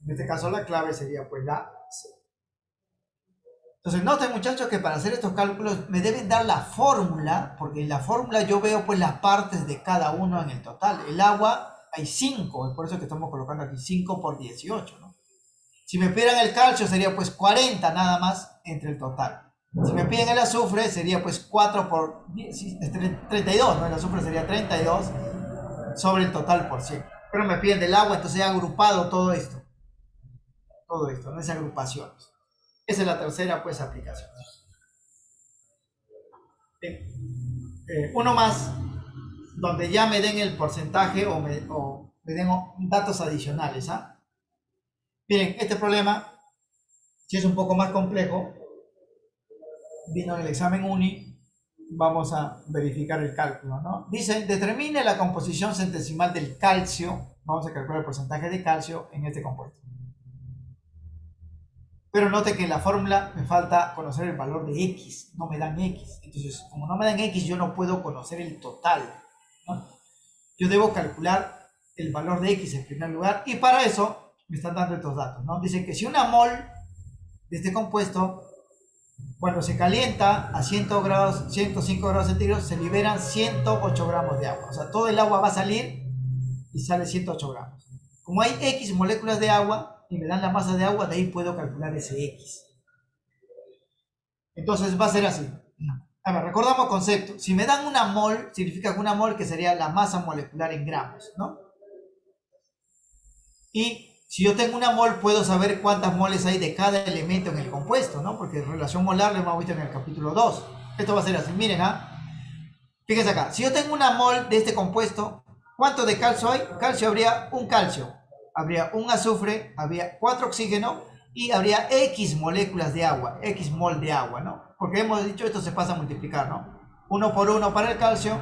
En este caso la clave sería pues la C. Entonces noten, muchachos, que para hacer estos cálculos me deben dar la fórmula, porque en la fórmula yo veo pues las partes de cada uno en el total. El agua hay 5, es por eso que estamos colocando aquí 5 por 18, ¿no? Si me pidieran el calcio sería pues 40 nada más entre el total. Si me piden el azufre sería pues 4 por 32, ¿no? El azufre sería 32 sobre el total por 100. Pero me piden del agua, entonces he agrupado todo esto. Todo esto, ¿no? Esas agrupaciones. Esa es la tercera pues aplicación. Uno más, donde ya me den el porcentaje o me den datos adicionales, ¿ah? Miren, este problema, si es un poco más complejo, vino en el examen UNI, vamos a verificar el cálculo, ¿no? Dice, determine la composición centesimal del calcio, vamos a calcular el porcentaje de calcio en este compuesto. Pero note que en la fórmula me falta conocer el valor de X, no me dan X. Entonces, como no me dan X, yo no puedo conocer el total, ¿no? Yo debo calcular el valor de X en primer lugar, y para eso me están dando estos datos, ¿no? Dicen que si una mol de este compuesto, cuando se calienta a 105 grados centígrados, se liberan 108 gramos de agua. O sea, todo el agua va a salir y sale 108 gramos. Como hay X moléculas de agua y me dan la masa de agua, de ahí puedo calcular ese X. Entonces va a ser así. A ver, recordamos concepto. Si me dan una mol, significa que una mol que sería la masa molecular en gramos, ¿no? Y si yo tengo una mol, puedo saber cuántas moles hay de cada elemento en el compuesto, ¿no? Porque relación molar lo hemos visto en el capítulo 2. Esto va a ser así, miren, ¿ah? Fíjense acá, si yo tengo una mol de este compuesto, ¿cuánto de calcio hay? Calcio, habría un calcio, habría un azufre, habría 4 oxígenos y habría X moléculas de agua, X mol de agua, ¿no? Porque hemos dicho esto se pasa a multiplicar, ¿no? 1 por 1 para el calcio,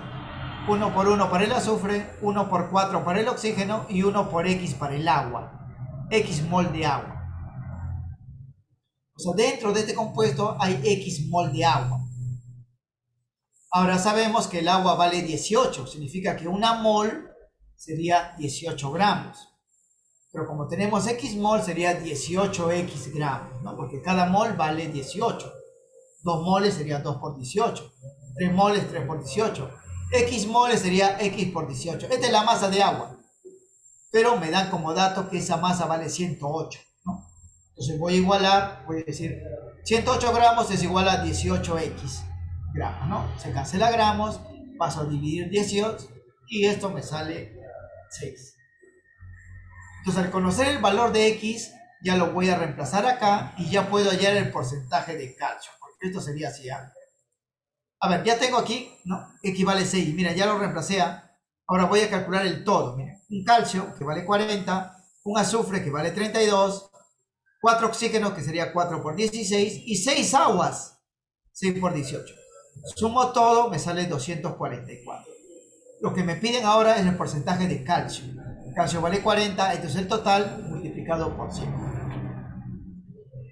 1 por 1 para el azufre, 1 por 4 para el oxígeno y 1 por X para el agua. X mol de agua. O sea, dentro de este compuesto hay X mol de agua. Ahora sabemos que el agua vale 18, significa que una mol sería 18 gramos. Pero como tenemos X mol sería 18X gramos, ¿no? Porque cada mol vale 18. 2 moles sería 2 por 18. 3 moles, 3 por 18. X moles sería X por 18. Esta es la masa de agua. Pero me dan como dato que esa masa vale 108, ¿no? Entonces voy a igualar, voy a decir 108 gramos es igual a 18X gramos, ¿no? Se cancela gramos, paso a dividir 18 y esto me sale 6. Entonces al conocer el valor de X, ya lo voy a reemplazar acá y ya puedo hallar el porcentaje de calcio, porque esto sería así, ¿eh? A ver, ya tengo aquí, ¿no? X vale 6, mira, ya lo reemplacé. Ahora voy a calcular el todo, miren. Un calcio que vale 40, un azufre que vale 32, 4 oxígenos, que sería 4 por 16, y 6 aguas, 6 por 18. Sumo todo, me sale 244. Lo que me piden ahora es el porcentaje de calcio. El calcio vale 40, entonces el total multiplicado por 100.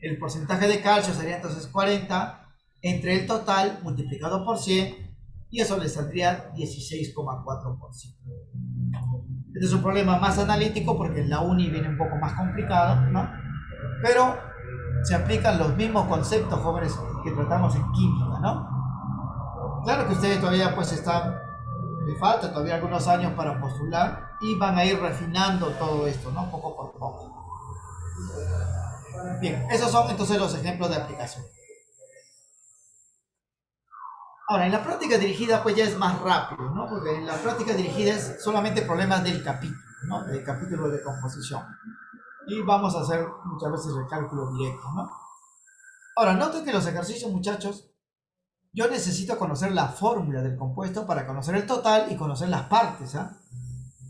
El porcentaje de calcio sería entonces 40 entre el total multiplicado por 100, y eso le saldría 16,4%. Este es un problema más analítico porque en la uni viene un poco más complicado, ¿no? Pero se aplican los mismos conceptos, jóvenes, que tratamos en química, ¿no? Claro que ustedes todavía pues están, le falta todavía algunos años para postular y van a ir refinando todo esto, ¿no? Poco por poco. Bien, esos son entonces los ejemplos de aplicación. Ahora, en la práctica dirigida pues ya es más rápido, ¿no? Porque en la práctica dirigida es solamente problemas del capítulo, ¿no? Del capítulo de composición. Y vamos a hacer muchas veces el cálculo directo, ¿no? Ahora, noten que los ejercicios, muchachos, yo necesito conocer la fórmula del compuesto para conocer el total y conocer las partes, ¿ah?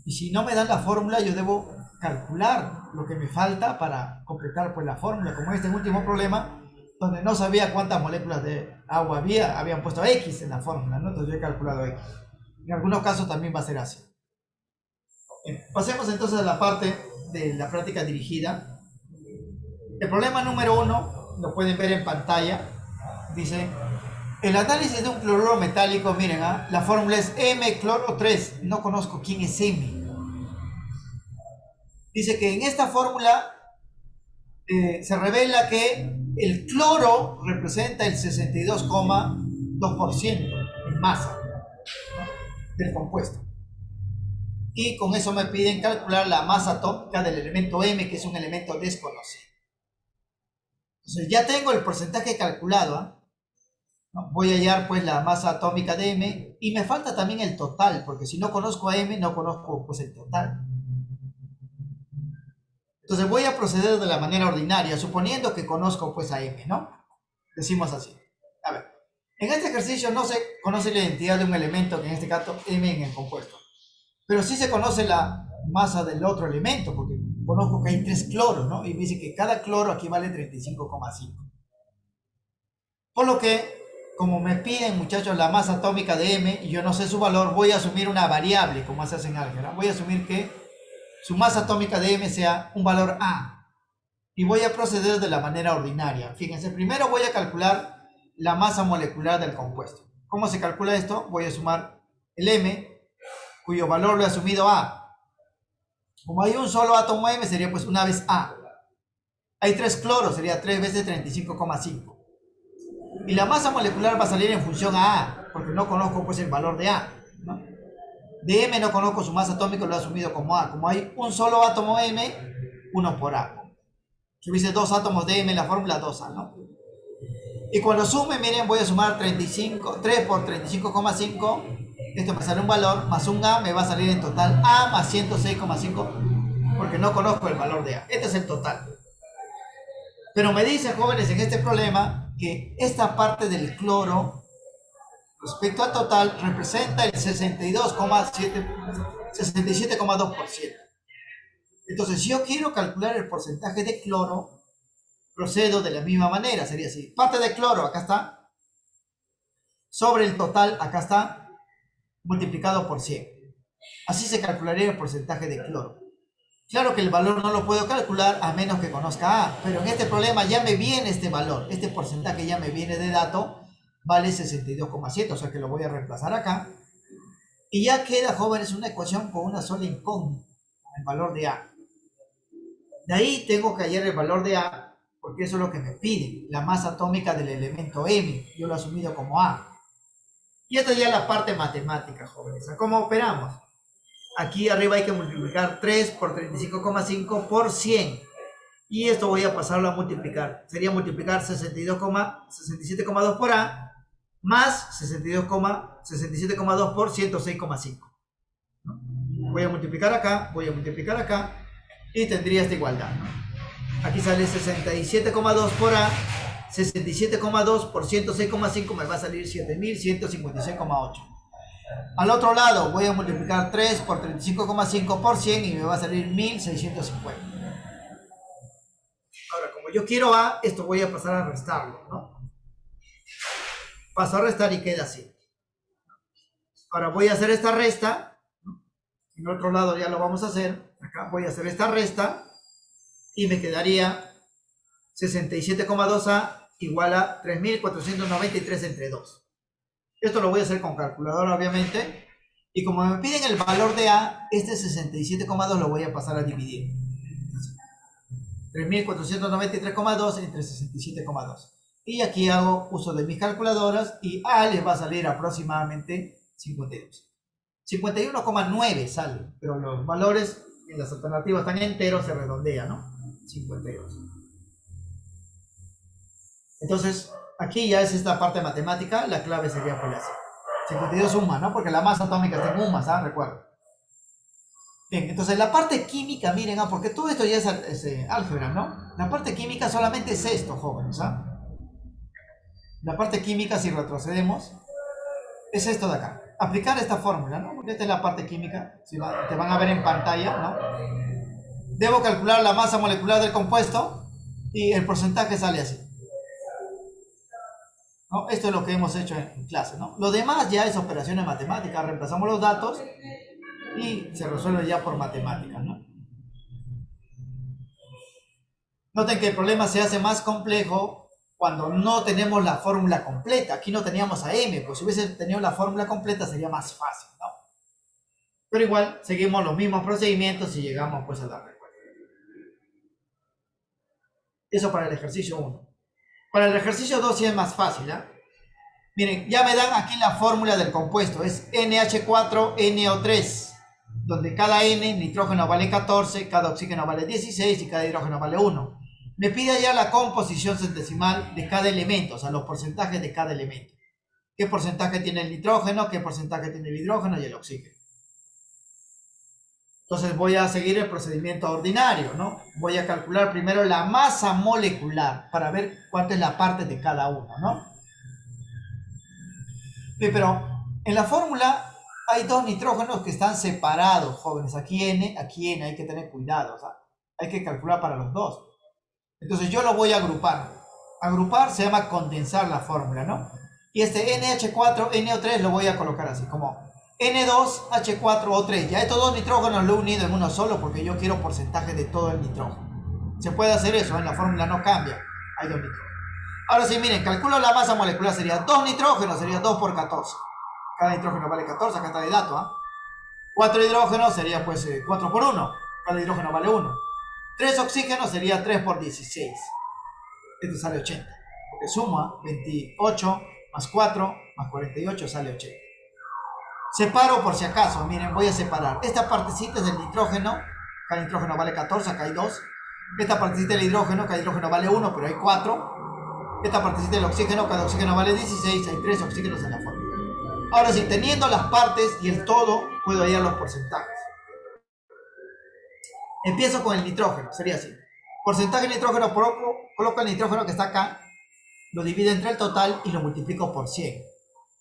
Y si no me dan la fórmula, yo debo calcular lo que me falta para completar pues la fórmula, como este último problema, donde no sabía cuántas moléculas de agua habían puesto X en la fórmula, ¿no? Entonces yo he calculado X. En algunos casos también va a ser así. Bien, pasemos entonces a la parte de la práctica dirigida. El problema número 1, lo pueden ver en pantalla, dice: el análisis de un cloruro metálico, miren, ¿ah? La fórmula es M-cloro-3, no conozco quién es M. Dice que en esta fórmula se revela que el cloro representa el 62,2% en masa, ¿no?, del compuesto. Y con eso me piden calcular la masa atómica del elemento M, que es un elemento desconocido. Entonces ya tengo el porcentaje calculado, ¿eh? ¿No? Voy a hallar pues la masa atómica de M, y me falta también el total, porque si no conozco a M, no conozco pues el total. Entonces voy a proceder de la manera ordinaria, suponiendo que conozco pues a M, ¿no? Decimos así. A ver, en este ejercicio no se conoce la identidad de un elemento, que en este caso M en el compuesto, pero sí se conoce la masa del otro elemento, porque conozco que hay 3 cloros, ¿no? Y me dice que cada cloro aquí vale 35,5. Por lo que, como me piden, muchachos, la masa atómica de M y yo no sé su valor, voy a asumir una variable, como se hace en álgebra. Voy a asumir que su masa atómica de M sea un valor A, y voy a proceder de la manera ordinaria. Fíjense, primero voy a calcular la masa molecular del compuesto. ¿Cómo se calcula esto? Voy a sumar el M, cuyo valor lo he asumido A. Como hay un solo átomo M, sería pues una vez A. Hay 3 cloros, sería 3 veces 35,5. Y la masa molecular va a salir en función a A, porque no conozco pues el valor de A, ¿no? De M no conozco su masa atómica, lo he asumido como A. Como hay un solo átomo M, 1 por A. Si hubiese 2 átomos de M en la fórmula, 2A, ¿no? Y cuando sume, miren, voy a sumar 3 por 35,5. Esto me sale un valor, más un A, me va a salir en total A más 106,5, porque no conozco el valor de A. Este es el total. Pero me dicen, jóvenes, en este problema, que esta parte del cloro, respecto al total, representa el 67,2%. Entonces, si yo quiero calcular el porcentaje de cloro, procedo de la misma manera. Sería así: parte de cloro, acá está, sobre el total, acá está, multiplicado por 100. Así se calcularía el porcentaje de cloro. Claro que el valor no lo puedo calcular a menos que conozca A, pero en este problema ya me viene este valor, este porcentaje ya me viene de dato, vale 62,7, o sea que lo voy a reemplazar acá. Y ya queda, jóvenes, una ecuación con una sola incógnita, el valor de A. De ahí tengo que hallar el valor de A, porque eso es lo que me piden, la masa atómica del elemento M, yo lo he asumido como A. Y esta ya es la parte matemática, jóvenes. ¿Cómo operamos? Aquí arriba hay que multiplicar 3 por 35,5 por 100. Y esto voy a pasarlo a multiplicar. Sería multiplicar 67,2 por A más 67,2 por 106,5. ¿No? Voy a multiplicar acá, y tendría esta igualdad, ¿no? Aquí sale 67,2 por A, 67,2 por 106,5 me va a salir 7156,8. Al otro lado voy a multiplicar 3 por 35,5 por 100 y me va a salir 1650. Ahora, como como yo quiero A, esto voy a pasar a restarlo, ¿no? Paso a restar y queda así. Ahora voy a hacer esta resta, ¿no? En otro lado ya lo vamos a hacer. Acá voy a hacer esta resta y me quedaría 67,2A igual a 3.493 entre 2. Esto lo voy a hacer con calculadora, obviamente. Y como me piden el valor de A, este 67,2 lo voy a pasar a dividir. 3.493,2 entre 67,2. Y aquí hago uso de mis calculadoras y A les va a salir aproximadamente 52. 51,9 sale, pero los valores en las alternativas están enteros, se redondea, ¿no? 52. Entonces, aquí ya es esta parte matemática, la clave sería por así. 52 UMA, ¿no? Porque la masa atómica está en UMA, ¿sabes? Recuerdo. Bien, entonces la parte química, miren, porque todo esto ya es álgebra, ¿no? La parte química solamente es esto, jóvenes, ¿ah? La parte química, si retrocedemos, es esto de acá. Aplicar esta fórmula, ¿no? Porque esta es la parte química, si te van a ver en pantalla, ¿no? Debo calcular la masa molecular del compuesto y el porcentaje sale así, ¿no? Esto es lo que hemos hecho en clase, ¿no? Lo demás ya es operaciones matemáticas, reemplazamos los datos y se resuelve ya por matemáticas, ¿no? Noten que el problema se hace más complejo cuando no tenemos la fórmula completa. Aquí no teníamos a M, pues si hubiese tenido la fórmula completa sería más fácil, ¿no? Pero igual seguimos los mismos procedimientos y llegamos pues a la respuesta. Eso para el ejercicio 1. Para el ejercicio 2 sí es más fácil, ¿eh? Miren, ya me dan aquí la fórmula del compuesto, es NH4NO3, donde cada N, nitrógeno vale 14, cada oxígeno vale 16 y cada hidrógeno vale 1. Me pide ya la composición centesimal de cada elemento, o sea, los porcentajes de cada elemento. ¿Qué porcentaje tiene el nitrógeno? ¿Qué porcentaje tiene el hidrógeno y el oxígeno? Entonces voy a seguir el procedimiento ordinario, ¿no? Voy a calcular primero la masa molecular para ver cuánto es la parte de cada uno, ¿no? Pero en la fórmula hay dos nitrógenos que están separados, jóvenes. Aquí N, hay que tener cuidado, o sea, hay que calcular para los dos. Entonces yo lo voy a agrupar. Agrupar se llama condensar la fórmula, ¿no? Y este NH4NO3 lo voy a colocar así, como N2H4O3. Ya estos dos nitrógenos lo he unido en uno solo porque yo quiero porcentaje de todo el nitrógeno. Se puede hacer eso, en la fórmula no cambia. Hay dos nitrógenos. Ahora sí, miren, calculo la masa molecular, sería 2 nitrógenos, sería 2 por 14. Cada nitrógeno vale 14, acá está de dato, ¿ah? 4 hidrógenos sería pues 4 por 1, cada hidrógeno vale 1. 3 oxígenos sería 3 por 16. Esto sale 80, porque suma 28 más 4 más 48 sale 80. Separo por si acaso, miren, voy a separar. Esta partecita es del nitrógeno, cada nitrógeno vale 14, acá hay 2. Esta partecita del hidrógeno, cada hidrógeno vale 1, pero hay 4. Esta partecita del oxígeno, cada oxígeno vale 16, hay 3 oxígenos en la fórmula. Ahora sí, teniendo las partes y el todo, puedo hallar los porcentajes. Empiezo con el nitrógeno, sería así. Porcentaje de nitrógeno, coloco el nitrógeno que está acá, lo divido entre el total y lo multiplico por 100.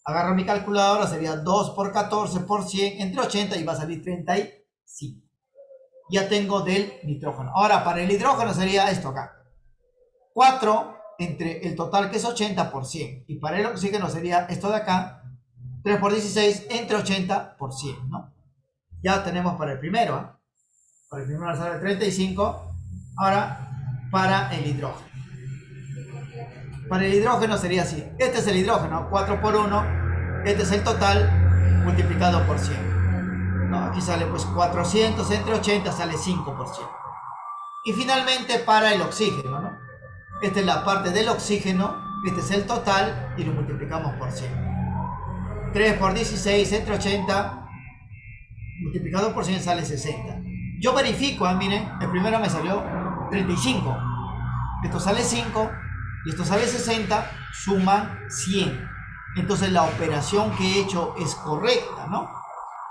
Agarro mi calculadora, sería 2 por 14 por 100, entre 80 y va a salir 35. Ya tengo del nitrógeno. Ahora, para el hidrógeno sería esto acá. 4 entre el total que es 80 por 100. Y para el oxígeno sería esto de acá, 3 por 16 entre 80 por 100, ¿no? Ya tenemos para el primero, ¿eh? Para el primero sale 35. Ahora, para el hidrógeno. Para el hidrógeno sería así. Este es el hidrógeno, 4 por 1. Este es el total multiplicado por 100. No, aquí sale pues 400 entre 80 sale 5 por 100. Y finalmente para el oxígeno, ¿no? Esta es la parte del oxígeno, este es el total y lo multiplicamos por 100. 3 por 16 entre 80 multiplicado por 100 sale 60. Yo verifico, miren, el primero me salió 35. Esto sale 5 y esto sale 60, suman 100. Entonces la operación que he hecho es correcta, ¿no?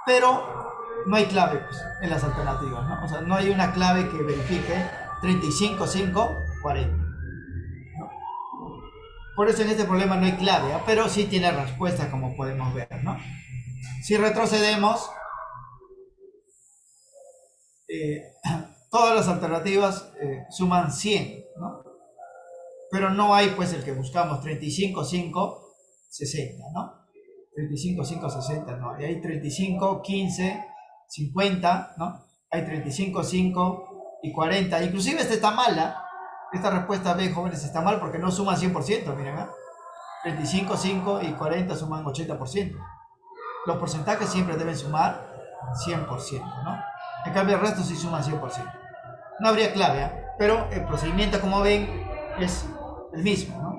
Pero no hay clave pues, en las alternativas, ¿no? O sea, no hay una clave que verifique 35, 5, 40. ¿No? Por eso en este problema no hay clave, ¿eh? Pero sí tiene respuesta como podemos ver, ¿no? Si retrocedemos, todas las alternativas suman 100, ¿no? pero no hay pues el que buscamos, 35, 5, 60, ¿no? 35, 5, 60, no. Y hay 35, 15, 50, ¿no? Hay 35, 5 y 40. Inclusive esta está mala. Esta respuesta B, jóvenes, está mal porque no suman 100%, miren, ¿eh? 35, 5 y 40 suman 80%. Los porcentajes siempre deben sumar 100%, ¿no? En cambio el resto sí suman 100%. No habría clave, ¿eh? Pero el procedimiento, como ven, es el mismo, ¿no?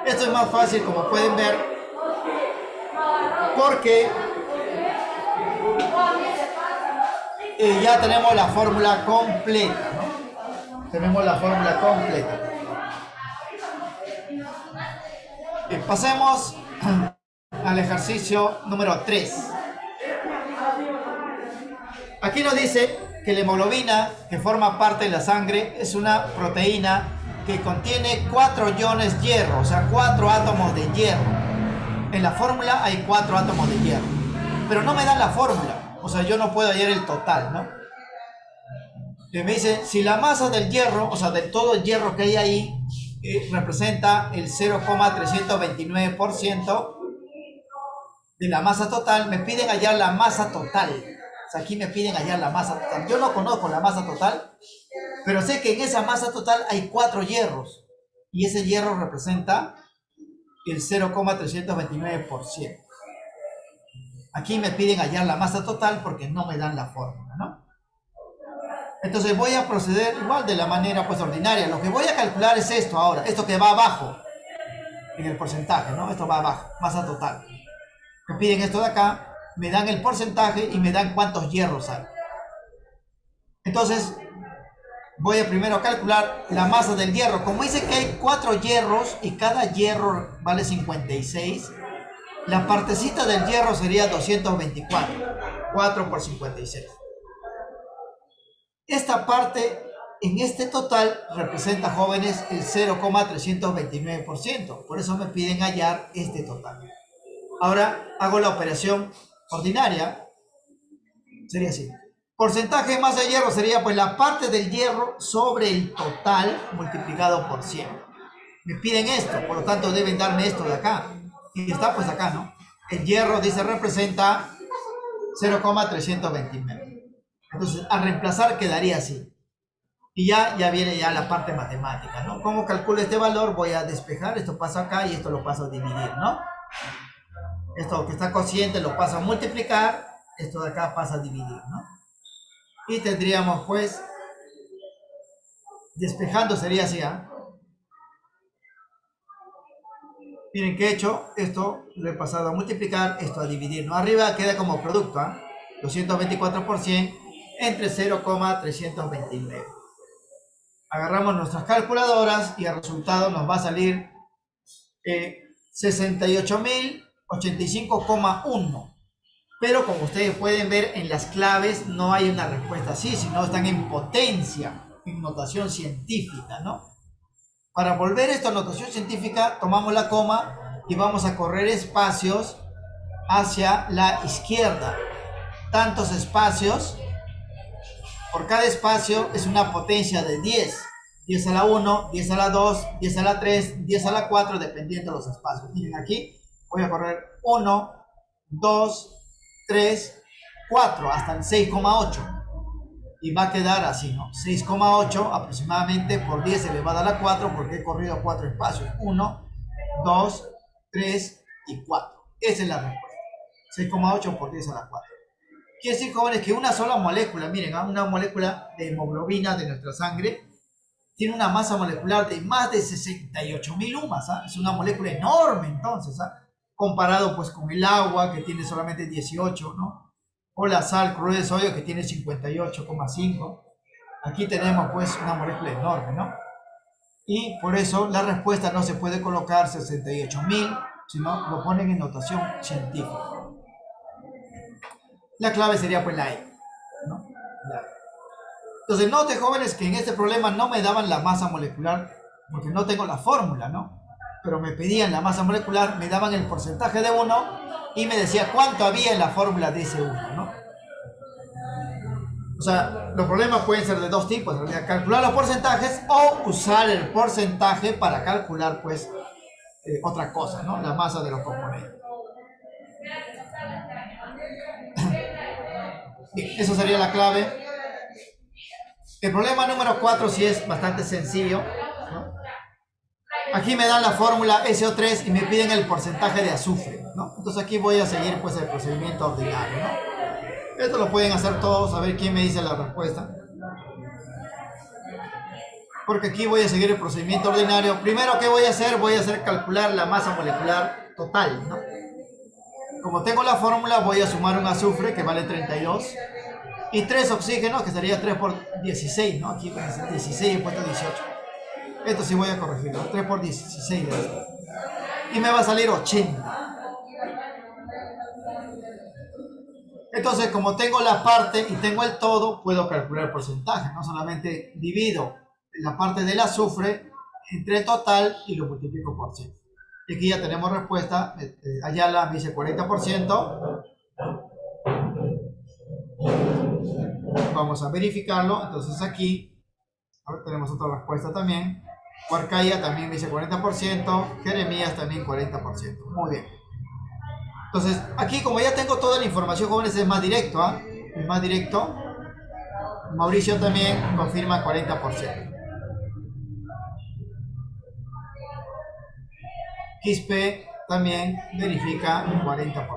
Esto es más fácil, como pueden ver, porque ya tenemos la fórmula completa, ¿no? Tenemos la fórmula completa. Bien, pasemos al ejercicio número 3. Aquí nos dice que la hemoglobina, que forma parte de la sangre, es una proteína que contiene 4 iones hierro, o sea, 4 átomos de hierro. En la fórmula hay 4 átomos de hierro, pero no me dan la fórmula, o sea, yo no puedo hallar el total, ¿no? Y me dice, si la masa del hierro, o sea, de todo el hierro que hay ahí, representa el 0,329% de la masa total, me piden hallar la masa total. O sea, aquí me piden hallar la masa total. Yo no conozco la masa total, pero sé que en esa masa total hay 4 hierros. Y ese hierro representa el 0,329%. Aquí me piden hallar la masa total porque no me dan la fórmula, ¿no? Entonces voy a proceder igual de la manera pues ordinaria. Lo que voy a calcular es esto ahora, esto que va abajo en el porcentaje, ¿no? Esto va abajo, masa total. Me piden esto de acá, me dan el porcentaje y me dan cuántos hierros hay. Entonces voy a primero calcular la masa del hierro. Como dice que hay 4 hierros y cada hierro vale 56, la partecita del hierro sería 224. 4 por 56. Esta parte en este total representa, jóvenes, el 0,329%. Por eso me piden hallar este total. Ahora hago la operación ordinaria. Sería así. Porcentaje de masa de hierro sería pues la parte del hierro sobre el total multiplicado por 100. Me piden esto, por lo tanto deben darme esto de acá. Y está pues acá, ¿no? El hierro, dice, representa 0,329. Entonces, al reemplazar quedaría así. Y ya viene ya la parte matemática, ¿no? ¿Cómo calculo este valor? Voy a despejar, esto pasa acá y esto lo paso a dividir, ¿no? Esto que está cociente lo paso a multiplicar, esto de acá pasa a dividir, ¿no? Y tendríamos pues, despejando sería así, ¿ah? Miren que he hecho, esto lo he pasado a multiplicar, esto a dividir, ¿no? Arriba queda como producto, ¿ah? 224% entre 0,329. Agarramos nuestras calculadoras y el resultado nos va a salir 68.085,1. Pero como ustedes pueden ver en las claves no hay una respuesta así, sino están en potencia, en notación científica, ¿no? Para volver esto a notación científica, tomamos la coma y vamos a correr espacios hacia la izquierda. Tantos espacios, por cada espacio es una potencia de 10. 10 a la 1, 10 a la 2, 10 a la 3, 10 a la 4, dependiendo de los espacios. Miren aquí, voy a correr 1, 2, 3, 4, hasta el 6,8. Y va a quedar así, ¿no? 6,8 aproximadamente por 10 elevado a la 4, porque he corrido 4 espacios. 1, 2, 3 y 4. Esa es la respuesta. 6,8 por 10 a la 4. Quiere decir, jóvenes, que una sola molécula, miren, una molécula de hemoglobina de nuestra sangre, tiene una masa molecular de más de 68.000 UMAS, ¿ah? Es una molécula enorme, entonces, ¿ah? Comparado pues con el agua, que tiene solamente 18, ¿no? O la sal, cloruro de sodio, que tiene 58,5. Aquí tenemos pues una molécula enorme, ¿no? Y por eso la respuesta no se puede colocar 68.000, sino lo ponen en notación científica. La clave sería pues la E, ¿no? La E. Entonces note, jóvenes, que en este problema no me daban la masa molecular porque no tengo la fórmula, ¿no? Pero me pedían la masa molecular, me daban el porcentaje de 1 y me decía cuánto había en la fórmula de ese 1, ¿no? O sea, los problemas pueden ser de dos tipos, en realidad, calcular los porcentajes o usar el porcentaje para calcular, pues, otra cosa, ¿no? La masa de los componentes. Bien, eso sería la clave. El problema número 4 sí es bastante sencillo, ¿no? Aquí me dan la fórmula SO3 y me piden el porcentaje de azufre, ¿no? Entonces aquí voy a seguir, pues, el procedimiento ordinario, ¿no? Esto lo pueden hacer todos, a ver quién me dice la respuesta. Porque aquí voy a seguir el procedimiento ordinario. Primero, ¿qué voy a hacer? Voy a hacer calcular la masa molecular total, ¿no? Como tengo la fórmula, voy a sumar un azufre que vale 32 y 3 oxígenos, que sería 3 por 16, ¿no? Aquí 16 he puesto 18. Esto sí voy a corregirlo, 3 por 16 de esto. Y me va a salir 80. Entonces, como tengo la parte y tengo el todo, puedo calcular el porcentaje. No solamente divido la parte del azufre entre el total y lo multiplico por 100. Y aquí ya tenemos respuesta. Ayala me dice 40%. Vamos a verificarlo. Entonces aquí, ahora tenemos otra respuesta también. Huarcaya también me dice 40%. Jeremías también 40%. Muy bien. Entonces, aquí como ya tengo toda la información, jóvenes, es más directo, ¿ah? Es más directo. Mauricio también confirma 40%. Quispe también verifica 40%.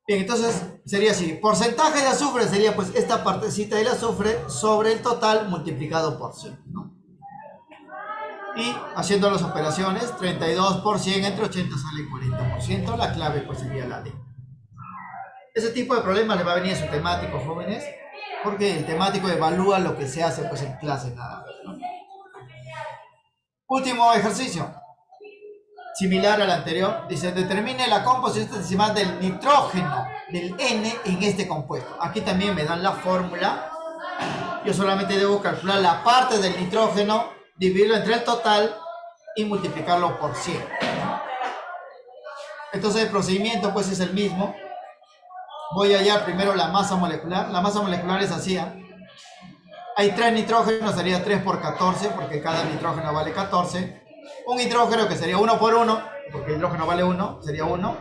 Bien, entonces sería así. Porcentaje de azufre sería pues esta partecita del azufre sobre el total multiplicado por 100, ¿no? Y haciendo las operaciones, 32 por 100 entre 80 sale 40%. La clave pues sería la D. Ese tipo de problemas le va a venir a su temático, jóvenes, porque el temático evalúa lo que se hace pues en clase nada más, ¿no? Último ejercicio, similar al anterior, dice determine la composición decimal del nitrógeno del N en este compuesto. Aquí también me dan la fórmula. Yo solamente debo calcular la parte del nitrógeno, dividirlo entre el total y multiplicarlo por 100. Entonces el procedimiento pues es el mismo. Voy a hallar primero la masa molecular. La masa molecular es así, ¿eh? Hay 3 nitrógenos, sería 3 por 14, porque cada nitrógeno vale 14. Un hidrógeno que sería 1 por 1, porque el hidrógeno vale 1, sería 1.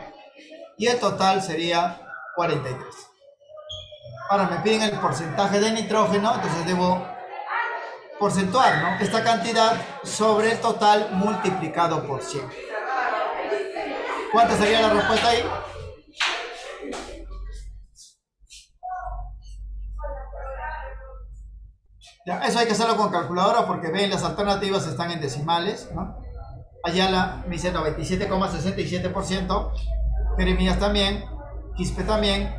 Y el total sería 43. Ahora me piden el porcentaje de nitrógeno, entonces debo porcentuar, ¿no? Esta cantidad sobre el total multiplicado por 100. ¿Cuánta sería la respuesta ahí? Ya, eso hay que hacerlo con calculadora porque ven, las alternativas están en decimales, ¿no? Ayala me dice 97,67%, Jeremías también, Quispe también,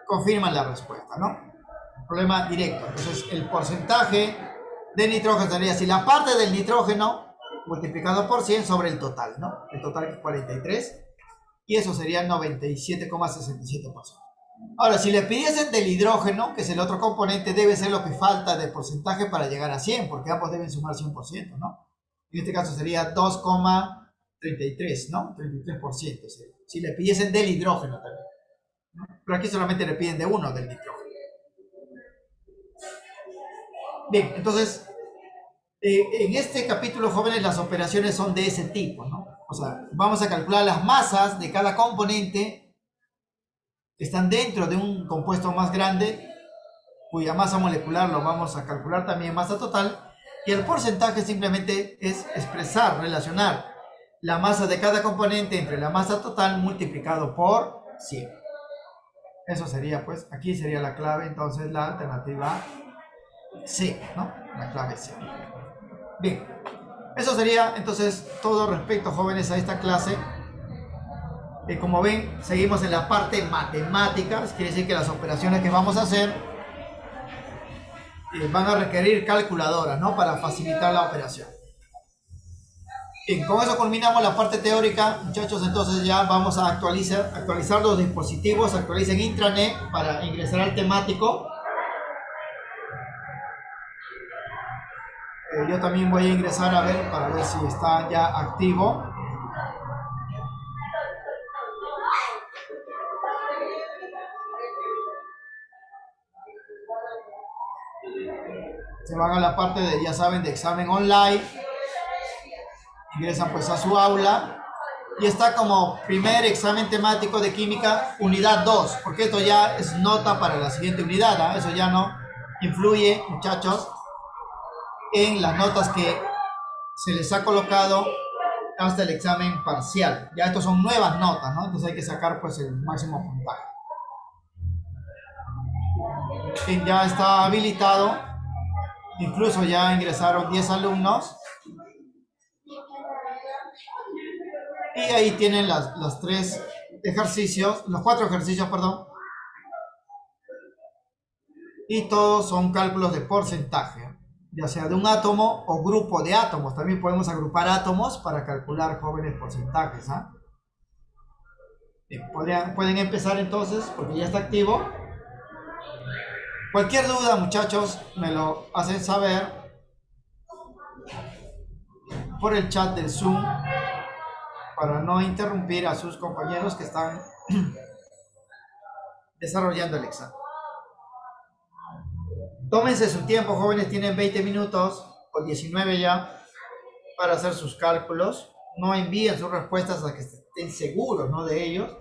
confirman la respuesta, ¿no? Problema directo. Entonces el porcentaje de nitrógeno sería así, la parte del nitrógeno multiplicado por 100 sobre el total, ¿no? El total es 43 y eso sería 97,67%. Ahora, si le pidiesen del hidrógeno, que es el otro componente, debe ser lo que falta de porcentaje para llegar a 100, porque ambos deben sumar 100%, ¿no? En este caso sería 2,33, ¿no? 33%. Si le pidiesen del hidrógeno también, ¿no? Pero aquí solamente le piden de uno del nitrógeno. Bien, entonces, en este capítulo, jóvenes, las operaciones son de ese tipo, ¿no? O sea, vamos a calcular las masas de cada componente que están dentro de un compuesto más grande, cuya masa molecular lo vamos a calcular también masa total, y el porcentaje simplemente es expresar, relacionar la masa de cada componente entre la masa total multiplicado por 100. Eso sería, pues, aquí sería la clave, entonces la alternativa C, ¿no? La clave C. Bien, eso sería entonces todo respecto, jóvenes, a esta clase. Como ven, seguimos en la parte matemáticas, quiere decir que las operaciones que vamos a hacer van a requerir calculadoras, ¿no? Para facilitar la operación. Bien, con eso culminamos la parte teórica, muchachos. Entonces ya vamos a actualizar los dispositivos, actualicen intranet para ingresar al temático. Yo también voy a ingresar a ver, para ver si está ya activo. se van a la parte de, ya saben, de examen online, ingresan pues a su aula y está como primer examen temático de química, unidad 2, porque esto ya es nota para la siguiente unidad, ¿eh? Eso ya no influye, muchachos, en las notas que se les ha colocado hasta el examen parcial. Ya estos son nuevas notas, ¿no? Entonces hay que sacar pues el máximo puntaje. Ya está habilitado, incluso ya ingresaron 10 alumnos. Y ahí tienen los 3 ejercicios, los 4 ejercicios, perdón. Y todos son cálculos de porcentaje, ya sea de un átomo o grupo de átomos. También podemos agrupar átomos para calcular, jóvenes, porcentajes. Pueden empezar entonces, porque ya está activo. Cualquier duda, muchachos, me lo hacen saber por el chat del Zoom, para no interrumpir a sus compañeros que están desarrollando el examen. Tómense su tiempo, jóvenes, tienen 20 minutos o 19 ya para hacer sus cálculos. No envíen sus respuestas hasta que estén seguros, ¿no?, de ellos.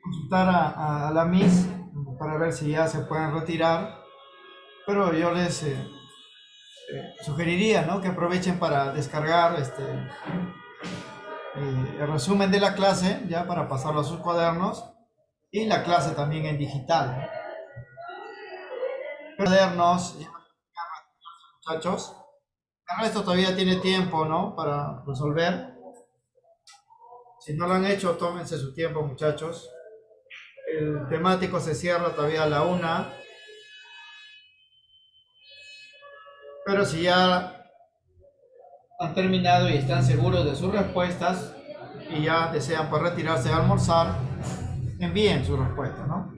Consultar a la Miss para ver si ya se pueden retirar, pero yo les sugeriría, ¿no?, que aprovechen para descargar el resumen de la clase, ya para pasarlo a sus cuadernos, y la clase también en digital. Cuadernos, muchachos. Esto todavía tiene tiempo, ¿no?, para resolver. Si no lo han hecho, tómense su tiempo, muchachos. El temático se cierra todavía a la 1. Pero si ya han terminado y están seguros de sus respuestas y ya desean pues retirarse a almorzar, envíen sus respuestas, ¿no?